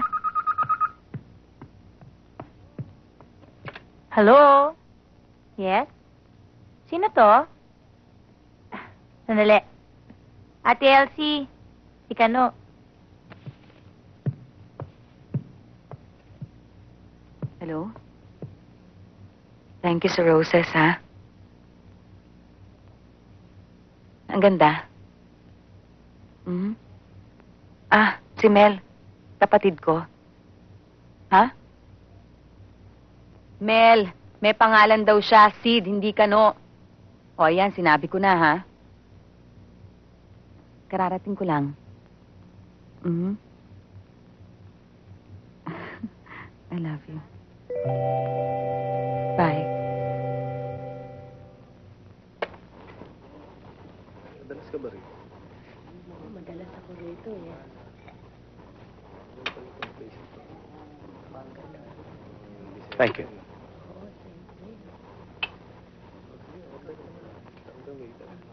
Hello? Yes? Sino to? Sandali. Ate Elsie, si Kano. Hello? Thank you sa roses, ha? Ang ganda. Ah, si Mel. Kapatid ko. Ha? Mel, may pangalan daw siya. Sid, hindi Kano. O, ayan, sinabi ko na, ha? Kararating ko lang. I love you. Bye. Madalas ka ba rin? Madalas ako rito eh. Thank you.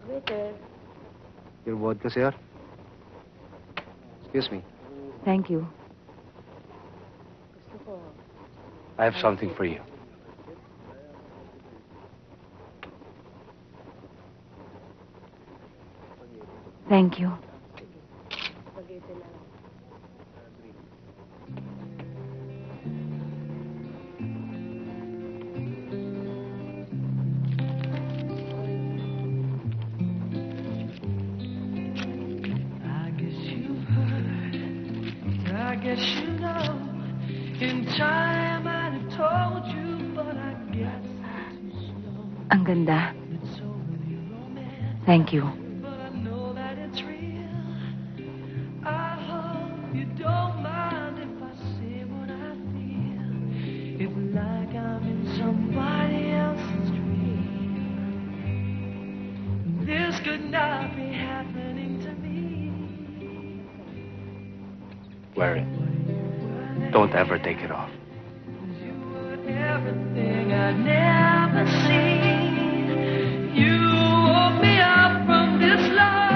Waiter. Your vodka, sir? Excuse me. Thank you. Gusto ko. I have something for you. Thank you. Spaghetti lang. I guess you know. In time I'd have told you, but I guess Ang ganda. Thank you. I know that it's real. I hope you don't mind if I say what I feel. It's like I'm in somebody else's dream. This could not be happening to me. Wear it. Don't ever take it off. Everything I'd never seen. You woke me up from this love.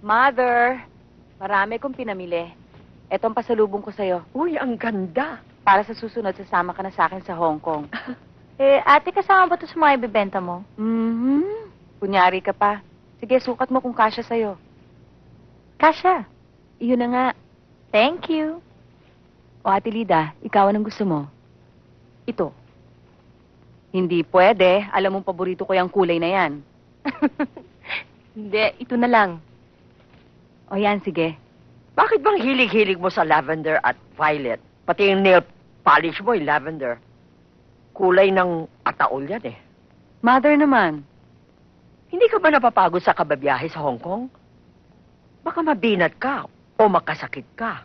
Mother, marami kong pinamili. Etong pasalubong ko sa'yo. Uy, ang ganda. Para sa susunod, sasama ka na sa akin sa Hong Kong. Ate, kasama ba ito sa mga ibibenta mo? Kunyari ka pa. Sige, sukat mo kung kasya sa'yo. Kasya. Iyon na nga. Thank you. O, Ate Lida, ikaw anong gusto mo? Ito. Hindi pwede. Alam mong paborito ko yung kulay na yan. Hindi, ito na lang. O yan, sige. Bakit bang hilig-hilig mo sa lavender at violet? Pati yung nail polish mo, yung lavender. Kulay ng ataol yan eh. Mother naman. Hindi ka ba napapagod sa kababiyahe sa Hong Kong? Baka mabinat ka o makasakit ka.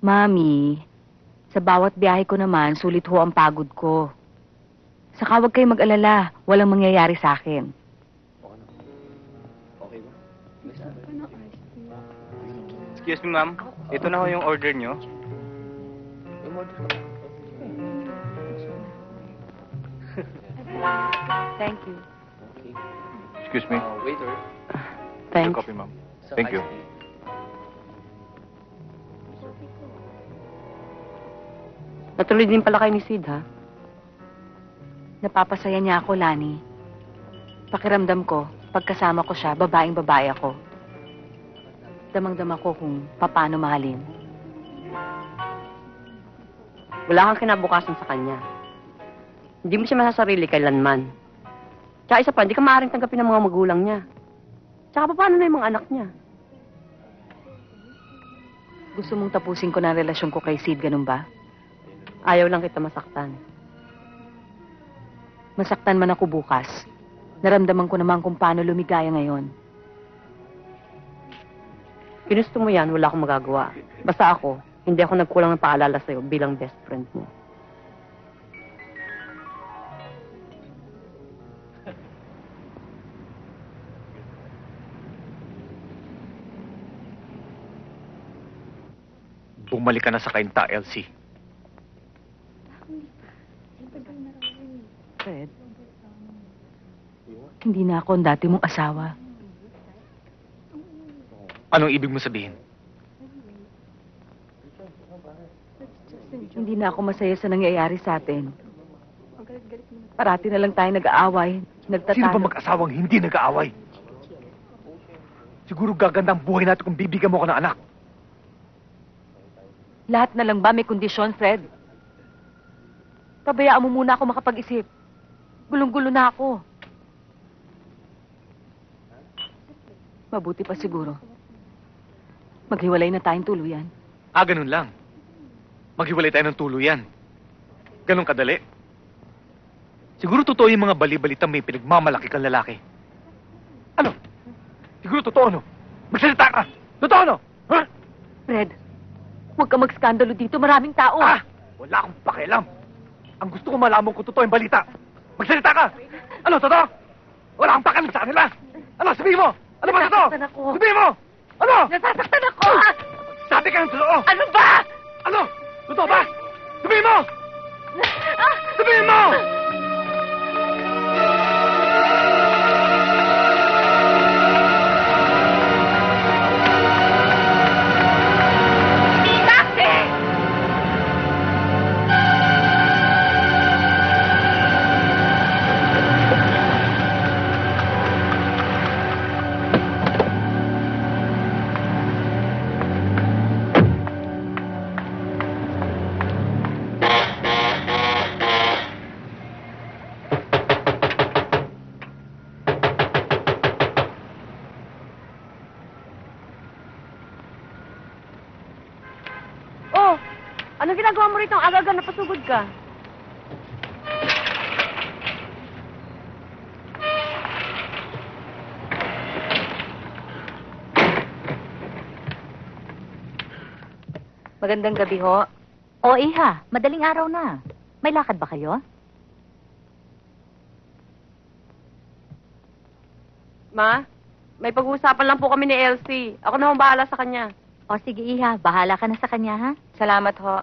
Mami, sa bawat biyahe ko naman, sulit ho ang pagod ko. Saka huwag kayo mag-alala. Walang mangyayari sa akin. Excuse me, ma'am. Ito na ho yung order nyo. Thank you. Excuse me. Waiter. Thanks. Coffee, ma'am. Thank you. Natuloy din pala kayo ni Sid, ha? Napapasaya niya ako, Lani. Pakiramdam ko, pagkasama ko siya, babaeng-babae ako. Damang-dama ko kung paano mahalin. Wala kang kinabukasan sa kanya. Hindi mo siya masasarili kailanman. Tsaka isa pa, hindi ka maaaring tanggapin ng mga magulang niya. Tsaka paano na yung mga anak niya? Gusto mong tapusin ko na ang relasyon ko kay Sid, ganun ba? Ayaw lang kita masaktan. Masaktan man ako bukas. Naramdaman ko naman kung paano lumigaya ngayon. Ginusto mo yan, wala akong magagawa. Basta ako, hindi ako nagkulang ng paalala sa'yo bilang best friend mo. Bumalik ka na sa kainta, Elsie. Fred, hindi na ako ang dati mong asawa. Anong ibig mo sabihin? Hindi na ako masaya sa nangyayari sa atin. Parati na lang tayo nag-aaway, nagtatalo. Sino ba mag-asawang hindi nag-aaway? Siguro gaganda ang buhay natin kung bibigyan mo ko ng anak. Lahat na lang ba may kondisyon, Fred? Pabayaan mo muna ako makapag-isip. Gulong-gulo na ako. Mabuti pa siguro. Maghiwalay na tayong tuluyan. Ganun lang. Maghiwalay tayo ng tuluyan. Ganun kadali. Siguro totoo yung mga bali-balitang may pinagmamalaki kang lalaki. Ano? Siguro totoo, no? Magsalita ka! Totoo, no? Ha? Fred, huwag ka mag-skandalo dito. Maraming tao. Wala akong pakialam. Ang gusto ko malaman kung totoo yung balita. Magsalita ka! Ano, totoo? Wala akong pakialam sa kanila. Ano, sabihin mo! Ano ba totoo? Nasasaktan ako. Sabihin mo! Ano? Nasasaktan ako! Sabi ka ng totoo! Ano ba? Ano? Totoo ba? Sabihin mo! Sabihin mo! Anong ginagawa mo rito? Ang aga-aga napasugod ka. Magandang gabi ho. O, Iha, madaling araw na. May lakad ba kayo? Ma, may pag-uusapan lang po kami ni Elsie. Ako na ang bahala sa kanya. O, sige, Iha, bahala ka na sa kanya, ha? Salamat ho.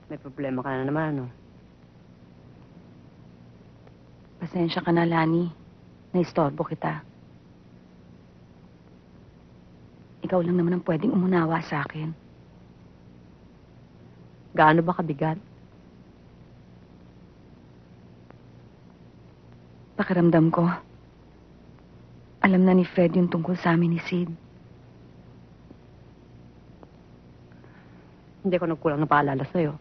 May problema ka na naman, no? Pasensya ka na, Lani. Naistorbo kita. Ikaw lang naman ang pwedeng umunawa sa akin. Gaano ba kabigat? Pakiramdam ko, alam na ni Fred yung tungkol sa amin ni Sid. Hindi ko nagkulang na paalala sa'yo.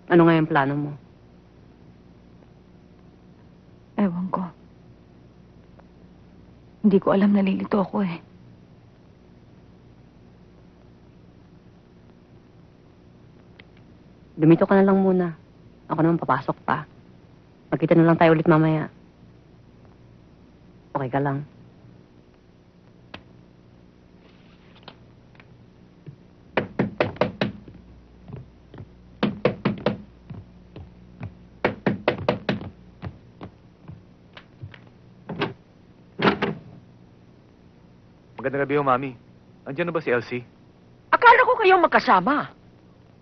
Ano nga yung plano mo? Ewan ko. Hindi ko alam, nalilito ako eh. Dumito ka na lang muna. Ako naman papasok pa. Magkita na lang tayo ulit mamaya. Okay ka lang. Magandang gabi ho, Mami. Andiyan na ba si Elsie? Akala ko kayong magkasama.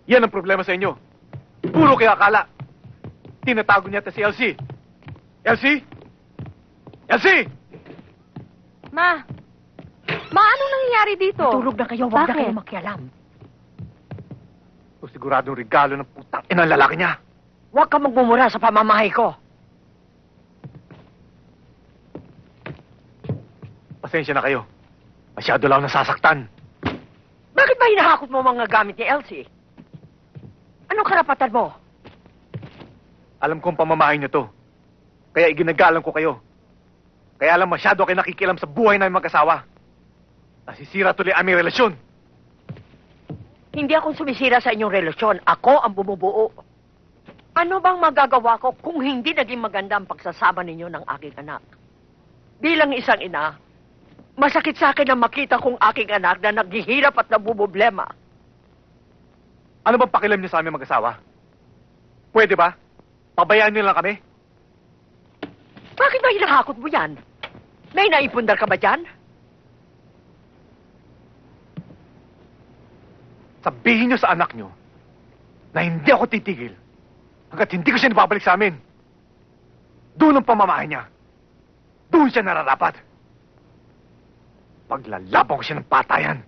Yan ang problema sa inyo. Puro kayo akala. Tinatago niya si Elsie. Elsie? Elsie! Ma! Ma, anong nangyayari dito? Tulog na kayo, huwag na Bakit? kayo makialam. O siguradong regalo ng putang ina ng lalaki niya. Huwag ka magmumura sa pamamahay ko. Pasensya na kayo. Masyado lang nasasaktan. Bakit ba hinahakot mo mga gamit ni Elsie? Anong karapatan mo? Alam kong pamamahay niyo to. Kaya iginagalang ko kayo. Kaya lang masyado kayo nakikialam sa buhay namin mag-asawa. Nasisira tuloy aming relasyon. Hindi ako sumisira sa inyong relasyon. Ako ang bumubuo. Ano bang magagawa ko kung hindi naging maganda ang pagsasama ninyo ng aking anak? Bilang isang ina, masakit sa akin na makita kong aking anak na naghihirap at nabumoblema. Ano bang pakialam niyo sa aming mag-asawa? Pwede ba? Pabayaan niyo lang kami? Bakit ba hinahakot mo yan? May naipundar ka ba dyan? Sabihin niyo sa anak niyo na hindi ako titigil hanggat hindi ko siya nababalik sa amin. Doon ang pamamahay niya. Doon siya nararapat. Paglalaban ko siya ng patayan.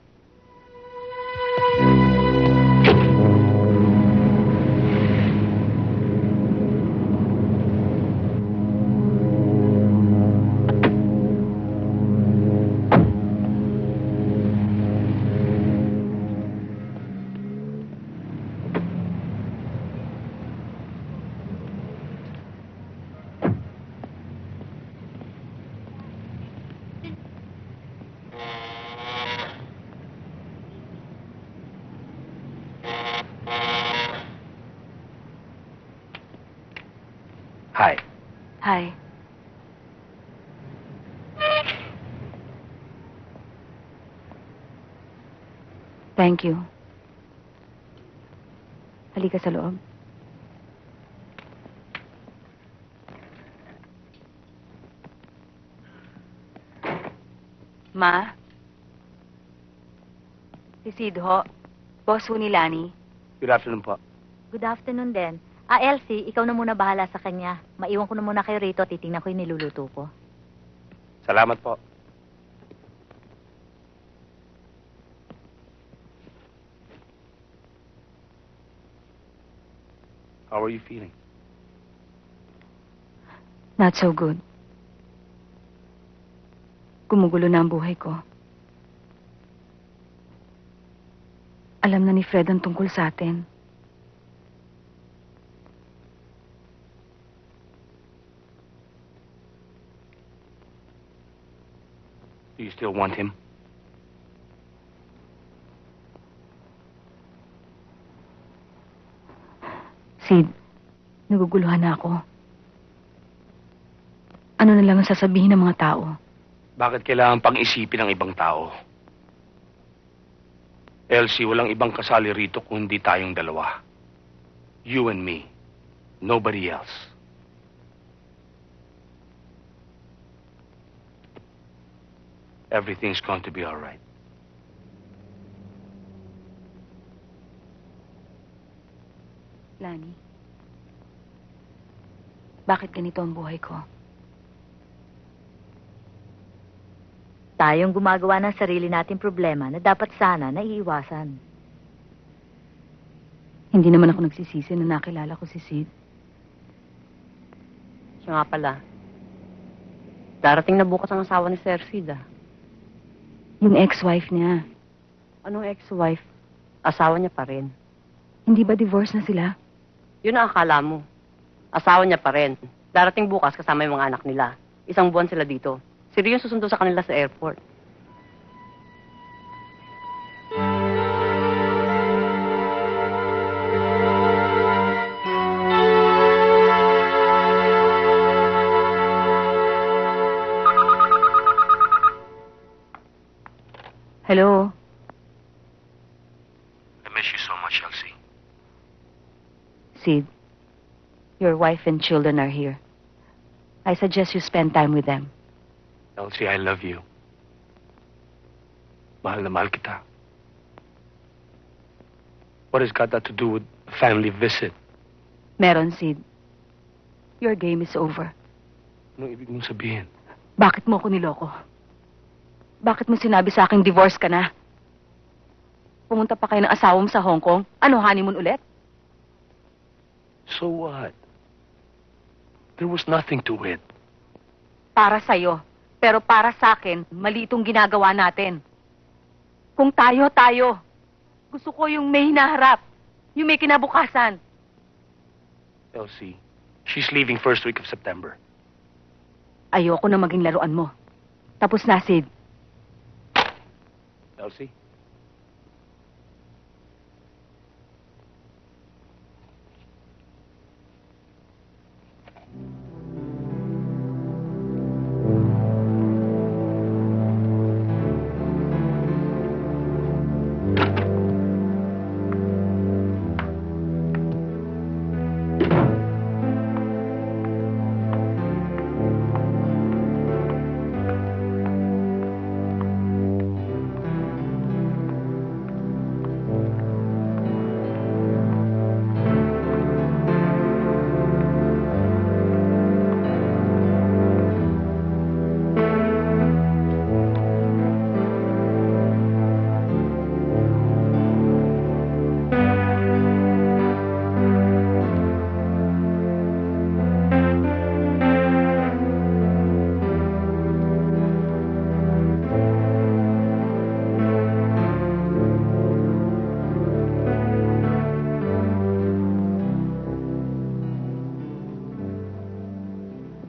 Hi. Hi. Thank you. Halika sa loob. Ma? Si Sid ho. Boss ho ni Lani. Good afternoon po. Good afternoon din. Elsie, ikaw na muna bahala sa kanya. Maiwan ko na muna kayo rito. Titingnan ko yung niluluto ko. Salamat po. How are you feeling? Not so good. Gumugulo na ang buhay ko. Alam na ni Fred ang tungkol sa atin. Do you still want him? Sid, naguguluhan na ako. Ano na lang ang sasabihin ng mga tao? Bakit kailangan pang-isipin ng ibang tao? Elsie, walang ibang kasali rito kung hindi tayong dalawa. You and me. Nobody else. Everything's going to be all right. Lani, bakit ganito ang buhay ko? Tayong gumagawa ng sarili nating problema na dapat sana naiiwasan. Hindi naman ako nagsisisi na nakilala ko si Sid. Siya nga pala. Darating na bukas ang asawa ni Sir Sid, ah. Yung ex-wife niya. Anong ex-wife? Asawa niya pa rin. Hindi ba divorce na sila? Yun ang akala mo. Asawa niya pa rin. Darating bukas kasama yung mga anak nila. 1 buwan sila dito. Si Rio susundo sa kanila sa airport. Hello? I miss you so much, Elsie. Sid, your wife and children are here. I suggest you spend time with them. Elsie, I love you. Mahal na mahal kita. What has got that to do with a family visit? Meron, Sid. Your game is over. Anong ibig mong sabihin? Bakit mo ako niloko? Bakit mo sinabi sa akin divorce ka na? Pumunta pa kayo ng asawa mo sa Hong Kong? Ano, honeymoon ulit? So what? There was nothing to it. Para sa'yo. Pero para sa akin, mali itong ginagawa natin. Kung tayo. Gusto ko yung may hinaharap. Yung may kinabukasan. Elsie, she's leaving first week of September. Ayoko na maging laruan mo. Tapos na, Sid. Elsie?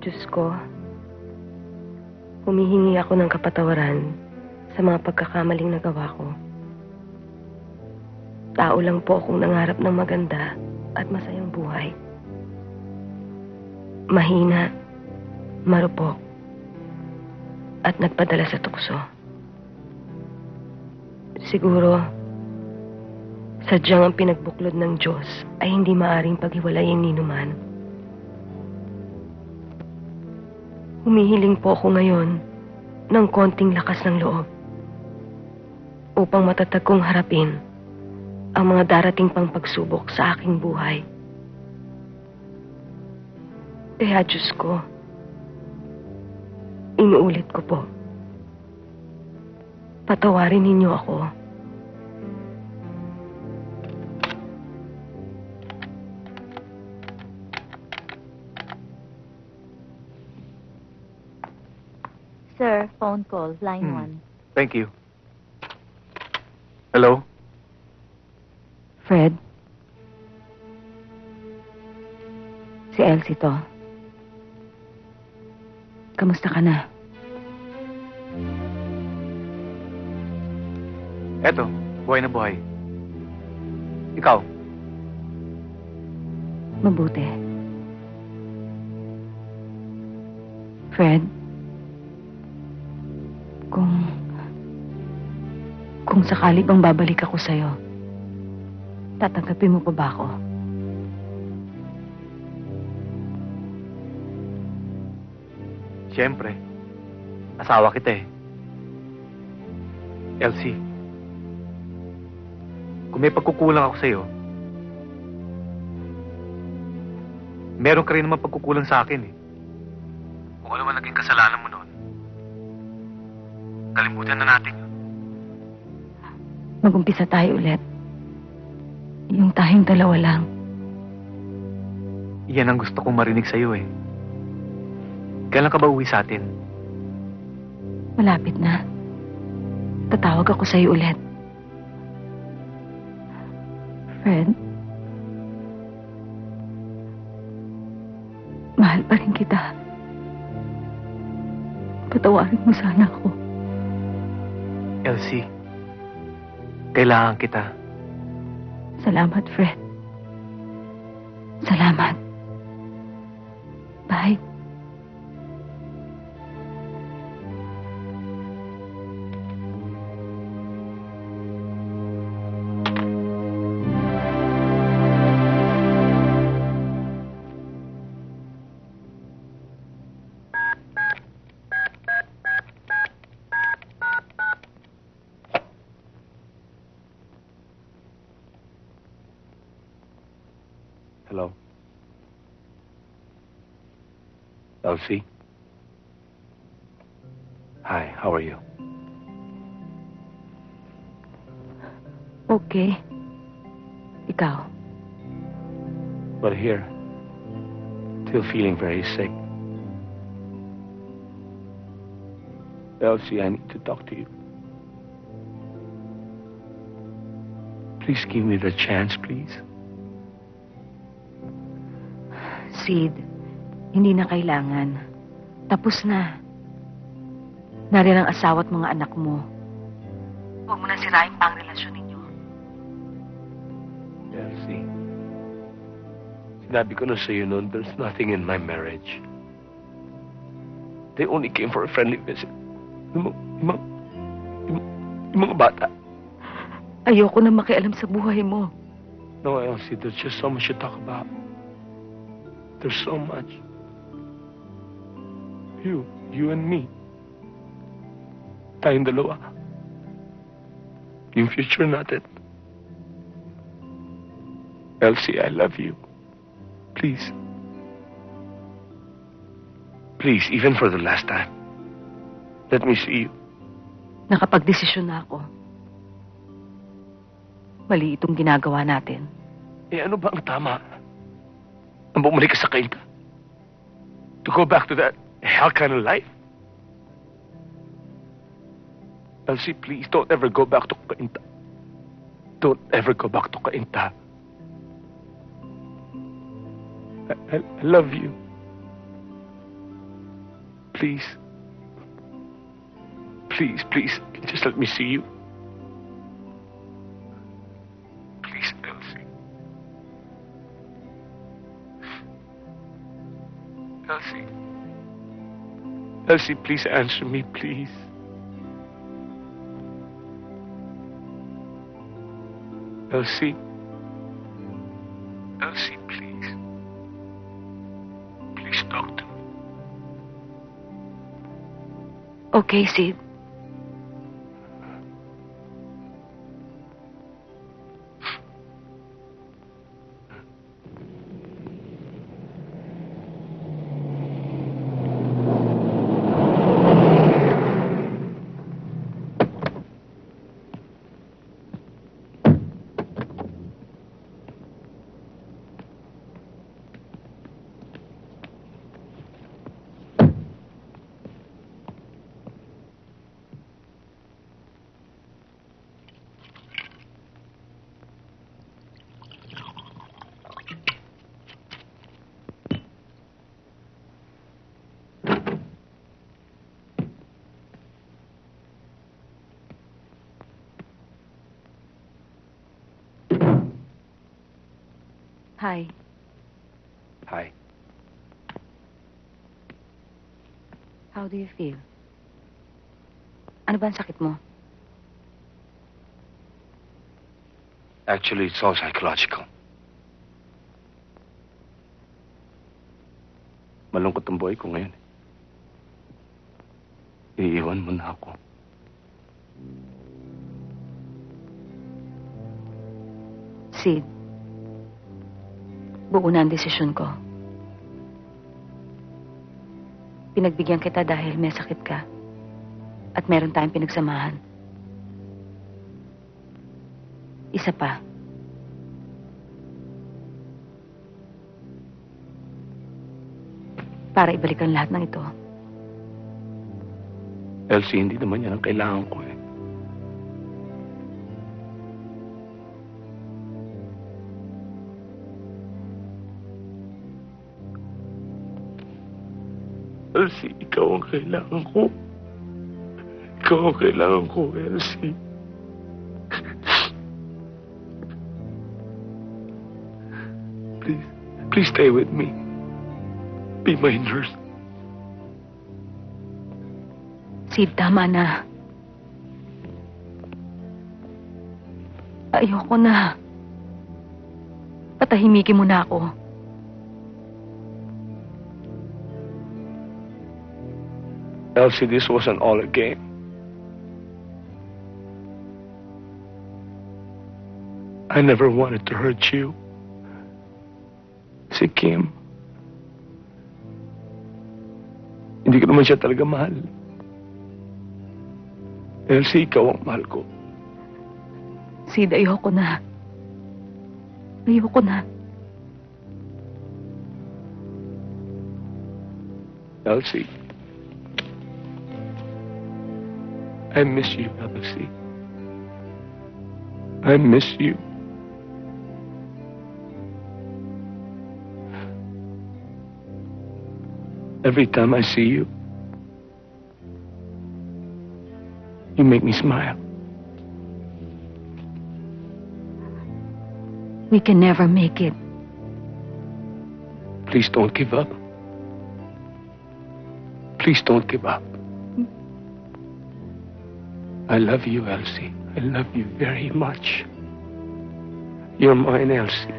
Diyos ko, humihingi ako ng kapatawaran sa mga pagkakamaling nagawa ko. Tao lang po akong nangarap ng maganda at masayang buhay. Mahina, marupok, at nagpadala sa tukso. Siguro, sadyang ang pinagbuklod ng Diyos ay hindi maaring paghiwalayin ni numan. Humihiling po ako ngayon ng konting lakas ng loob upang matatag kong harapin ang mga darating pang pagsubok sa aking buhay. Kaya Diyos ko, inuulit ko po, patawarin ninyo ako. Sir, phone call, line 1. Thank you. Hello? Fred? Si Elsie to. Kamusta ka na? Eto, buhay na buhay. Ikaw? Mabuti. Fred? Kung sakali bang babalik ako sa'yo, tatanggapin mo pa ba ako? Siyempre. Asawa kita eh. Elsie, kung may pagkukulang ako sa'yo, meron ka rin naman pagkukulang sa akin eh. Kung ano man naging kasalanan mo noon, kalimutan na natin. Mag-umpisa tayo ulit. Yung tayong dalawa lang. Yan ang gusto kong marinig sa'yo eh. Kailan ka ba uwi sa atin? Malapit na. Tatawag ako sa'yo ulit. Fred, mahal pa rin kita. Patawarin mo sana ako. Elsie, kailangan kita. Salamat, Fred. Salamat. Bye. Hello? Elsie? Hi, how are you? Okay. Ikaw? Well, here. Still feeling very sick. Elsie, I need to talk to you. Please give me the chance, please. Sid, hindi na kailangan. Tapos na. Nariyan ang asawa at mga anak mo. Huwag mo na sirain pa ang relasyon ninyo. Elsie, sinabi ko na sa'yo noon, there's nothing in my marriage. They only came for a friendly visit. Yung mga bata. Ayoko na makialam sa buhay mo. No, Elsie, there's just so much to talk about. There's so much. You and me. Tayong dalawa. Yung future natin. Elsie, I love you. Please. Please, even for the last time. Let me see you. Nakapagdesisyon na ako. Mali itong ginagawa natin. Eh, ano ba ang tama? Ang bumalik ka sa kainta? To go back to that hell kind of life? Elsie, please, don't ever go back to kainta. Don't ever go back to kainta. I love you. Please. Please, please, just let me see you. Please, Elsie. Elsie. Elsie, please answer me, please. Elsie. Elsie, please. Please talk to me. Okay, Sid. Hi. Hi. How do you feel? Ano ba ang sakit mo? Actually, it's all psychological. Malungkot ang buhay ko ngayon. Iiwan mo na ako. Sid, buo na ang desisyon ko. Pinagbigyan kita dahil may sakit ka. At meron tayong pinagsamahan. Isa pa. Para ibalikan lahat ng ito. Elsie, hindi naman yan ang kailangan ko eh. Elsie, ikaw ang kailangan ko. Ikaw ang kailangan ko, Elsie. Please stay with me. Be my nurse. Sid, tama na. Ayoko na. Patahimikin mo na ako. Elsie, this wasn't all a game. I never wanted to hurt you. Si Kim. Hindi ko naman siya talaga mahal. Elsie, ikaw ang mahal ko. Sid, ayoko na. Ayoko na. Elsie. I miss you, Elsie. I miss you. Every time I see you, you make me smile. We can never make it. Please don't give up. Please don't give up. I love you, Elsie. I love you very much. You're mine, Elsie.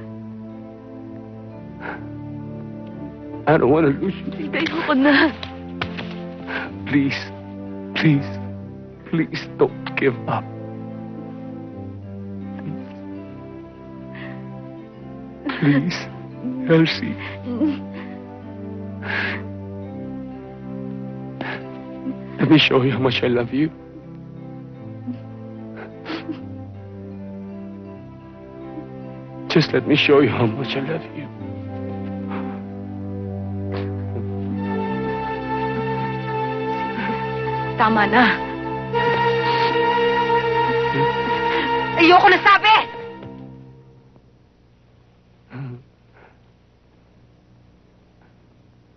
I don't want to lose you. Ayoko na. Please, please, please don't give up. Please, Elsie. Let me show you how much I love you. Just let me show you how much I love you. Tama na. Ayoko na sabi!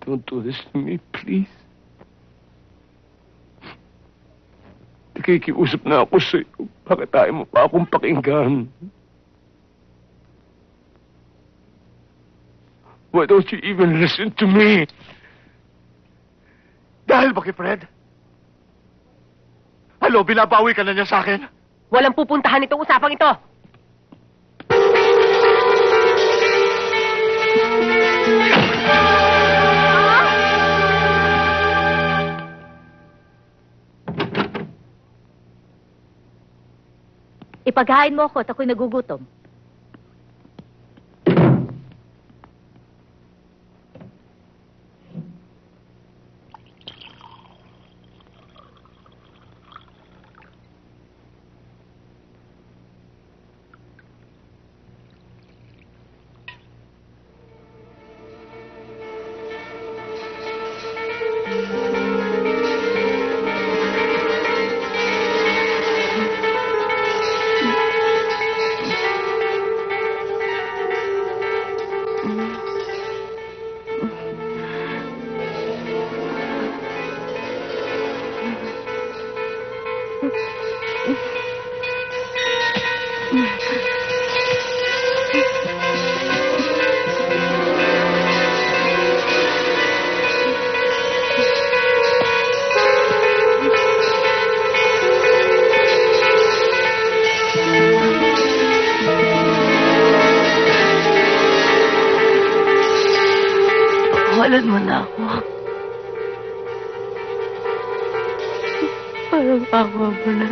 Don't do this to me, please. Nakikiusap na ako sa'yo. Bakit tayo mo pa akong pakinggan? Why don't you even listen to me? Dahil ba kay Fred? Halo, binabawi ka na niya sa akin? Walang pupuntahan itong usapang ito. Ipaghain mo ako at ako'y nagugutom. Pakawalan mo na ako. Parang awa mo na.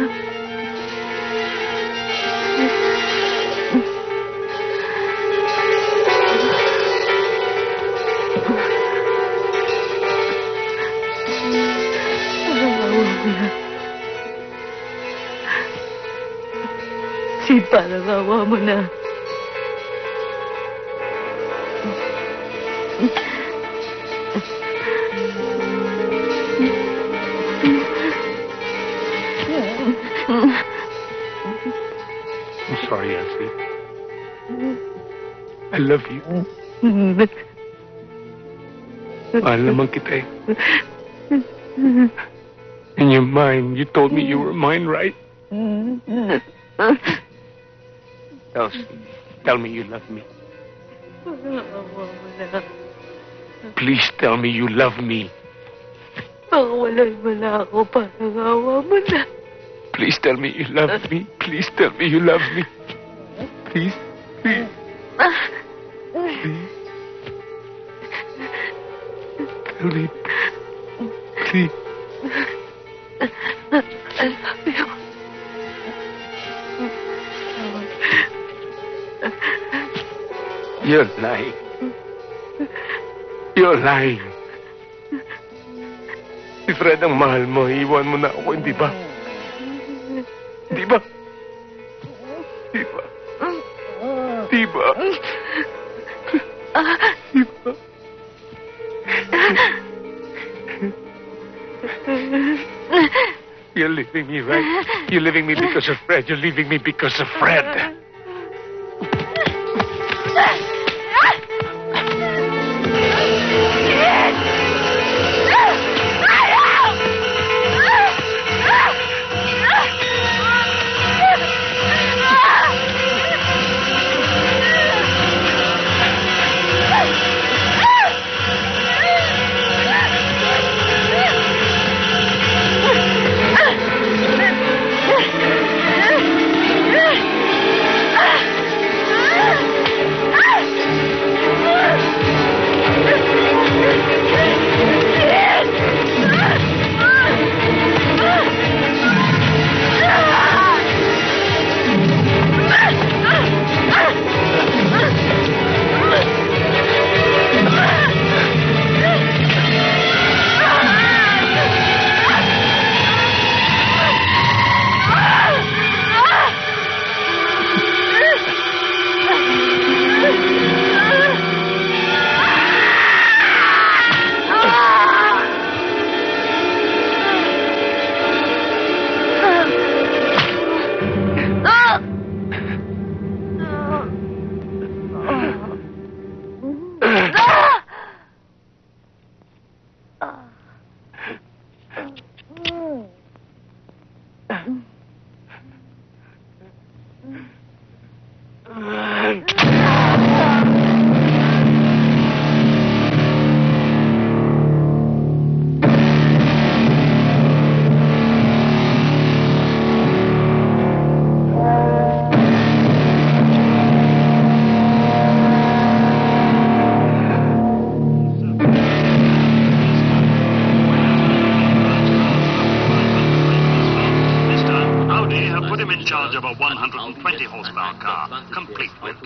Parang awa mo na. Sid, parang awa mo na. I'm sorry, Elsie. I love you. Mahal naman kita eh. In your mind, you told me you were mine, right? Elsie, tell me you love me. Please tell me you love me. Pakawalan mo na ako, parang awa mo na. Please tell me you love me. Please tell me you love me. Please, please, please. Tell me, please. I love you. You're lying. You're lying. Si Fred ang mahal mo. Iwan mo na ako, hindi ba? Di ba? Di ba? Di ba? Di ba? You're leaving me, right? You're leaving me because of Fred. You're leaving me because of Fred. Of a 120 horsepower car, complete with...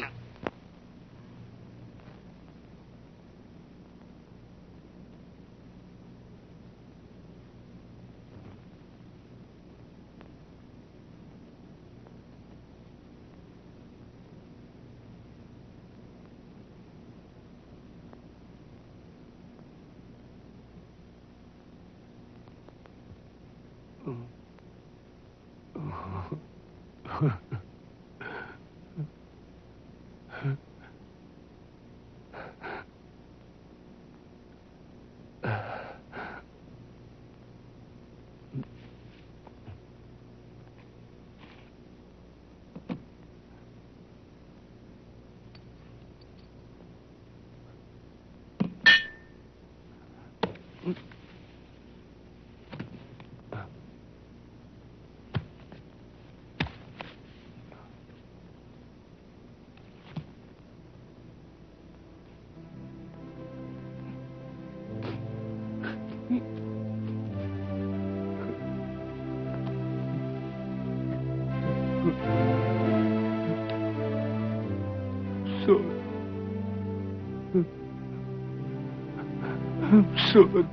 I'm sorry.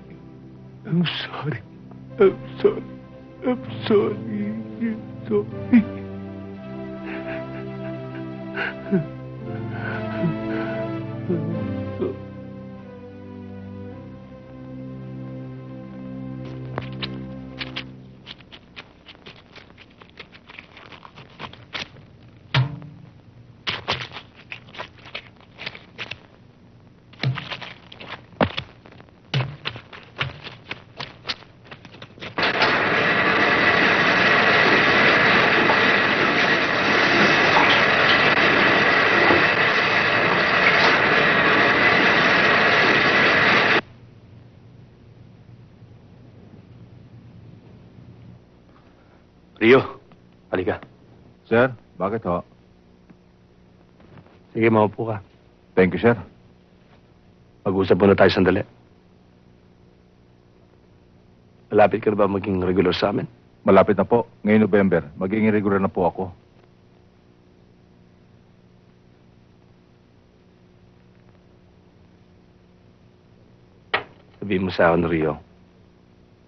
I'm sorry. I'm sorry. I'm sorry. I'm sorry. Rio, halika. Sir, bakit ho? Sige, maupo ka. Thank you, sir. Mag-usap muna tayo sandali. Malapit ka na ba maging regular sa amin? Malapit na po. Ngayong November, magiging regular na po ako. Sabihin mo sa akin, Rio,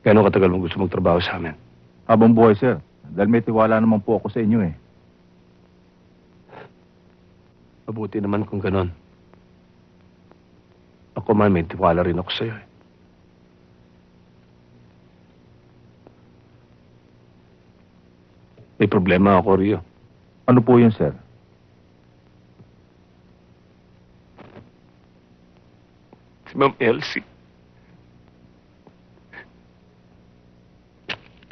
gano'ng katagal mo gusto magtrabaho sa amin? Habang buhay, sir. Dahil may tiwala naman po ako sa inyo eh. Mabuti naman kung ganon. Ako man, may tiwala rin ako sa'yo eh. May problema ako, Rio. Ano po yun, sir? Si Ma'am Elsie.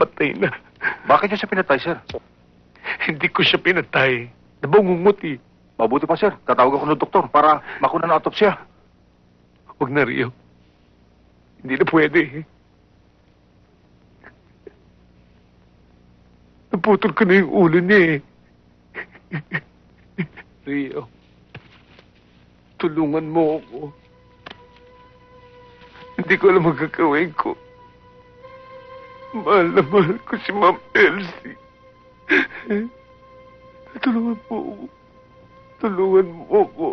Patay na. Bakit niyo siya pinatay, sir? Hindi ko siya pinatay. Nabungungot eh. Mabuti pa, sir. Tatawag ako ng doktor para makuna ng autopsya. Huwag na, Rio. Hindi na pwede eh. Naputol ko na yung ulo niya eh. Rio, tulungan mo ako. Hindi ko alam magkakawin ko. Mahal na mahal ko si Ma'am Elsie. Tulungan mo ako. Tulungan mo ako.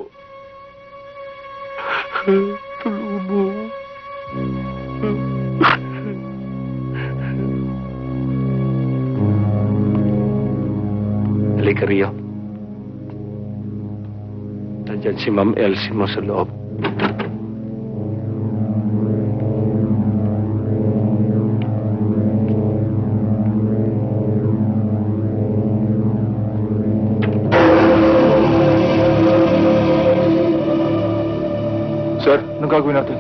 Tulungan mo ako. Halika, Rio. Nandyan si Ma'am Elsie mo sa loob. Sir, anong gagawin natin?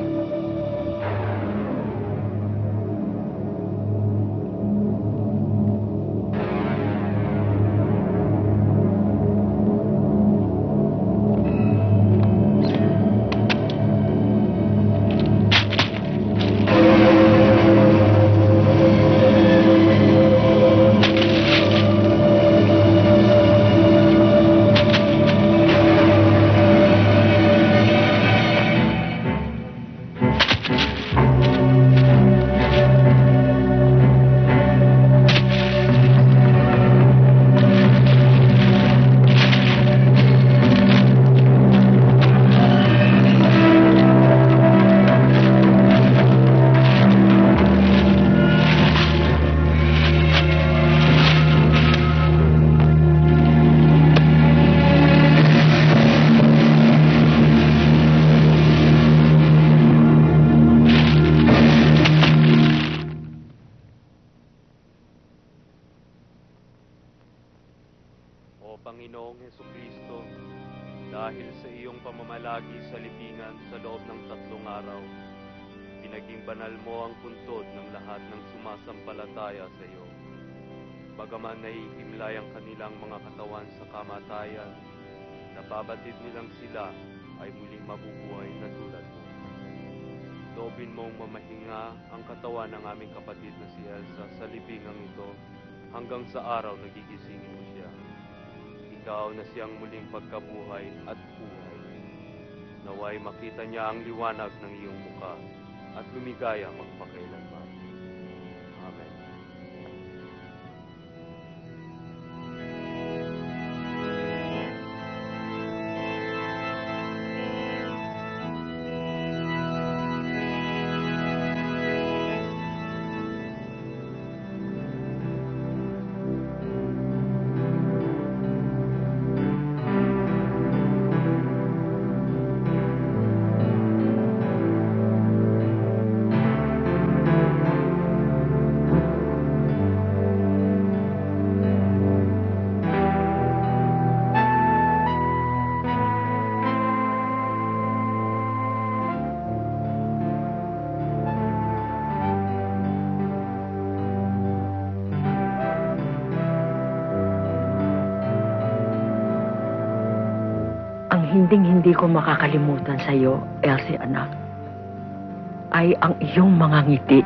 Panginoong Hesukristo, dahil sa iyong pamamalagi sa libingan sa loob ng 3 araw, pinaging banal mo ang puntod ng lahat ng sumasampalataya sa iyo. Bagaman nahihimlay ang kanilang mga katawan sa kamatayan, nababatid nilang sila ay muling mabubuhay na tulad mo. Loobin mong mamahinga ang katawan ng aming kapatid na si Elsa sa libingang ito hanggang sa araw na gigisingin mo siya. Ikaw na siyang muling pagkabuhay at buhay. Naway makita niya ang liwanag ng iyong muka at lumigaya magpakailanman. Amen. Hinding-hindi ko makakalimutan sa iyo, Elsie anak, ay ang iyong mga ngiti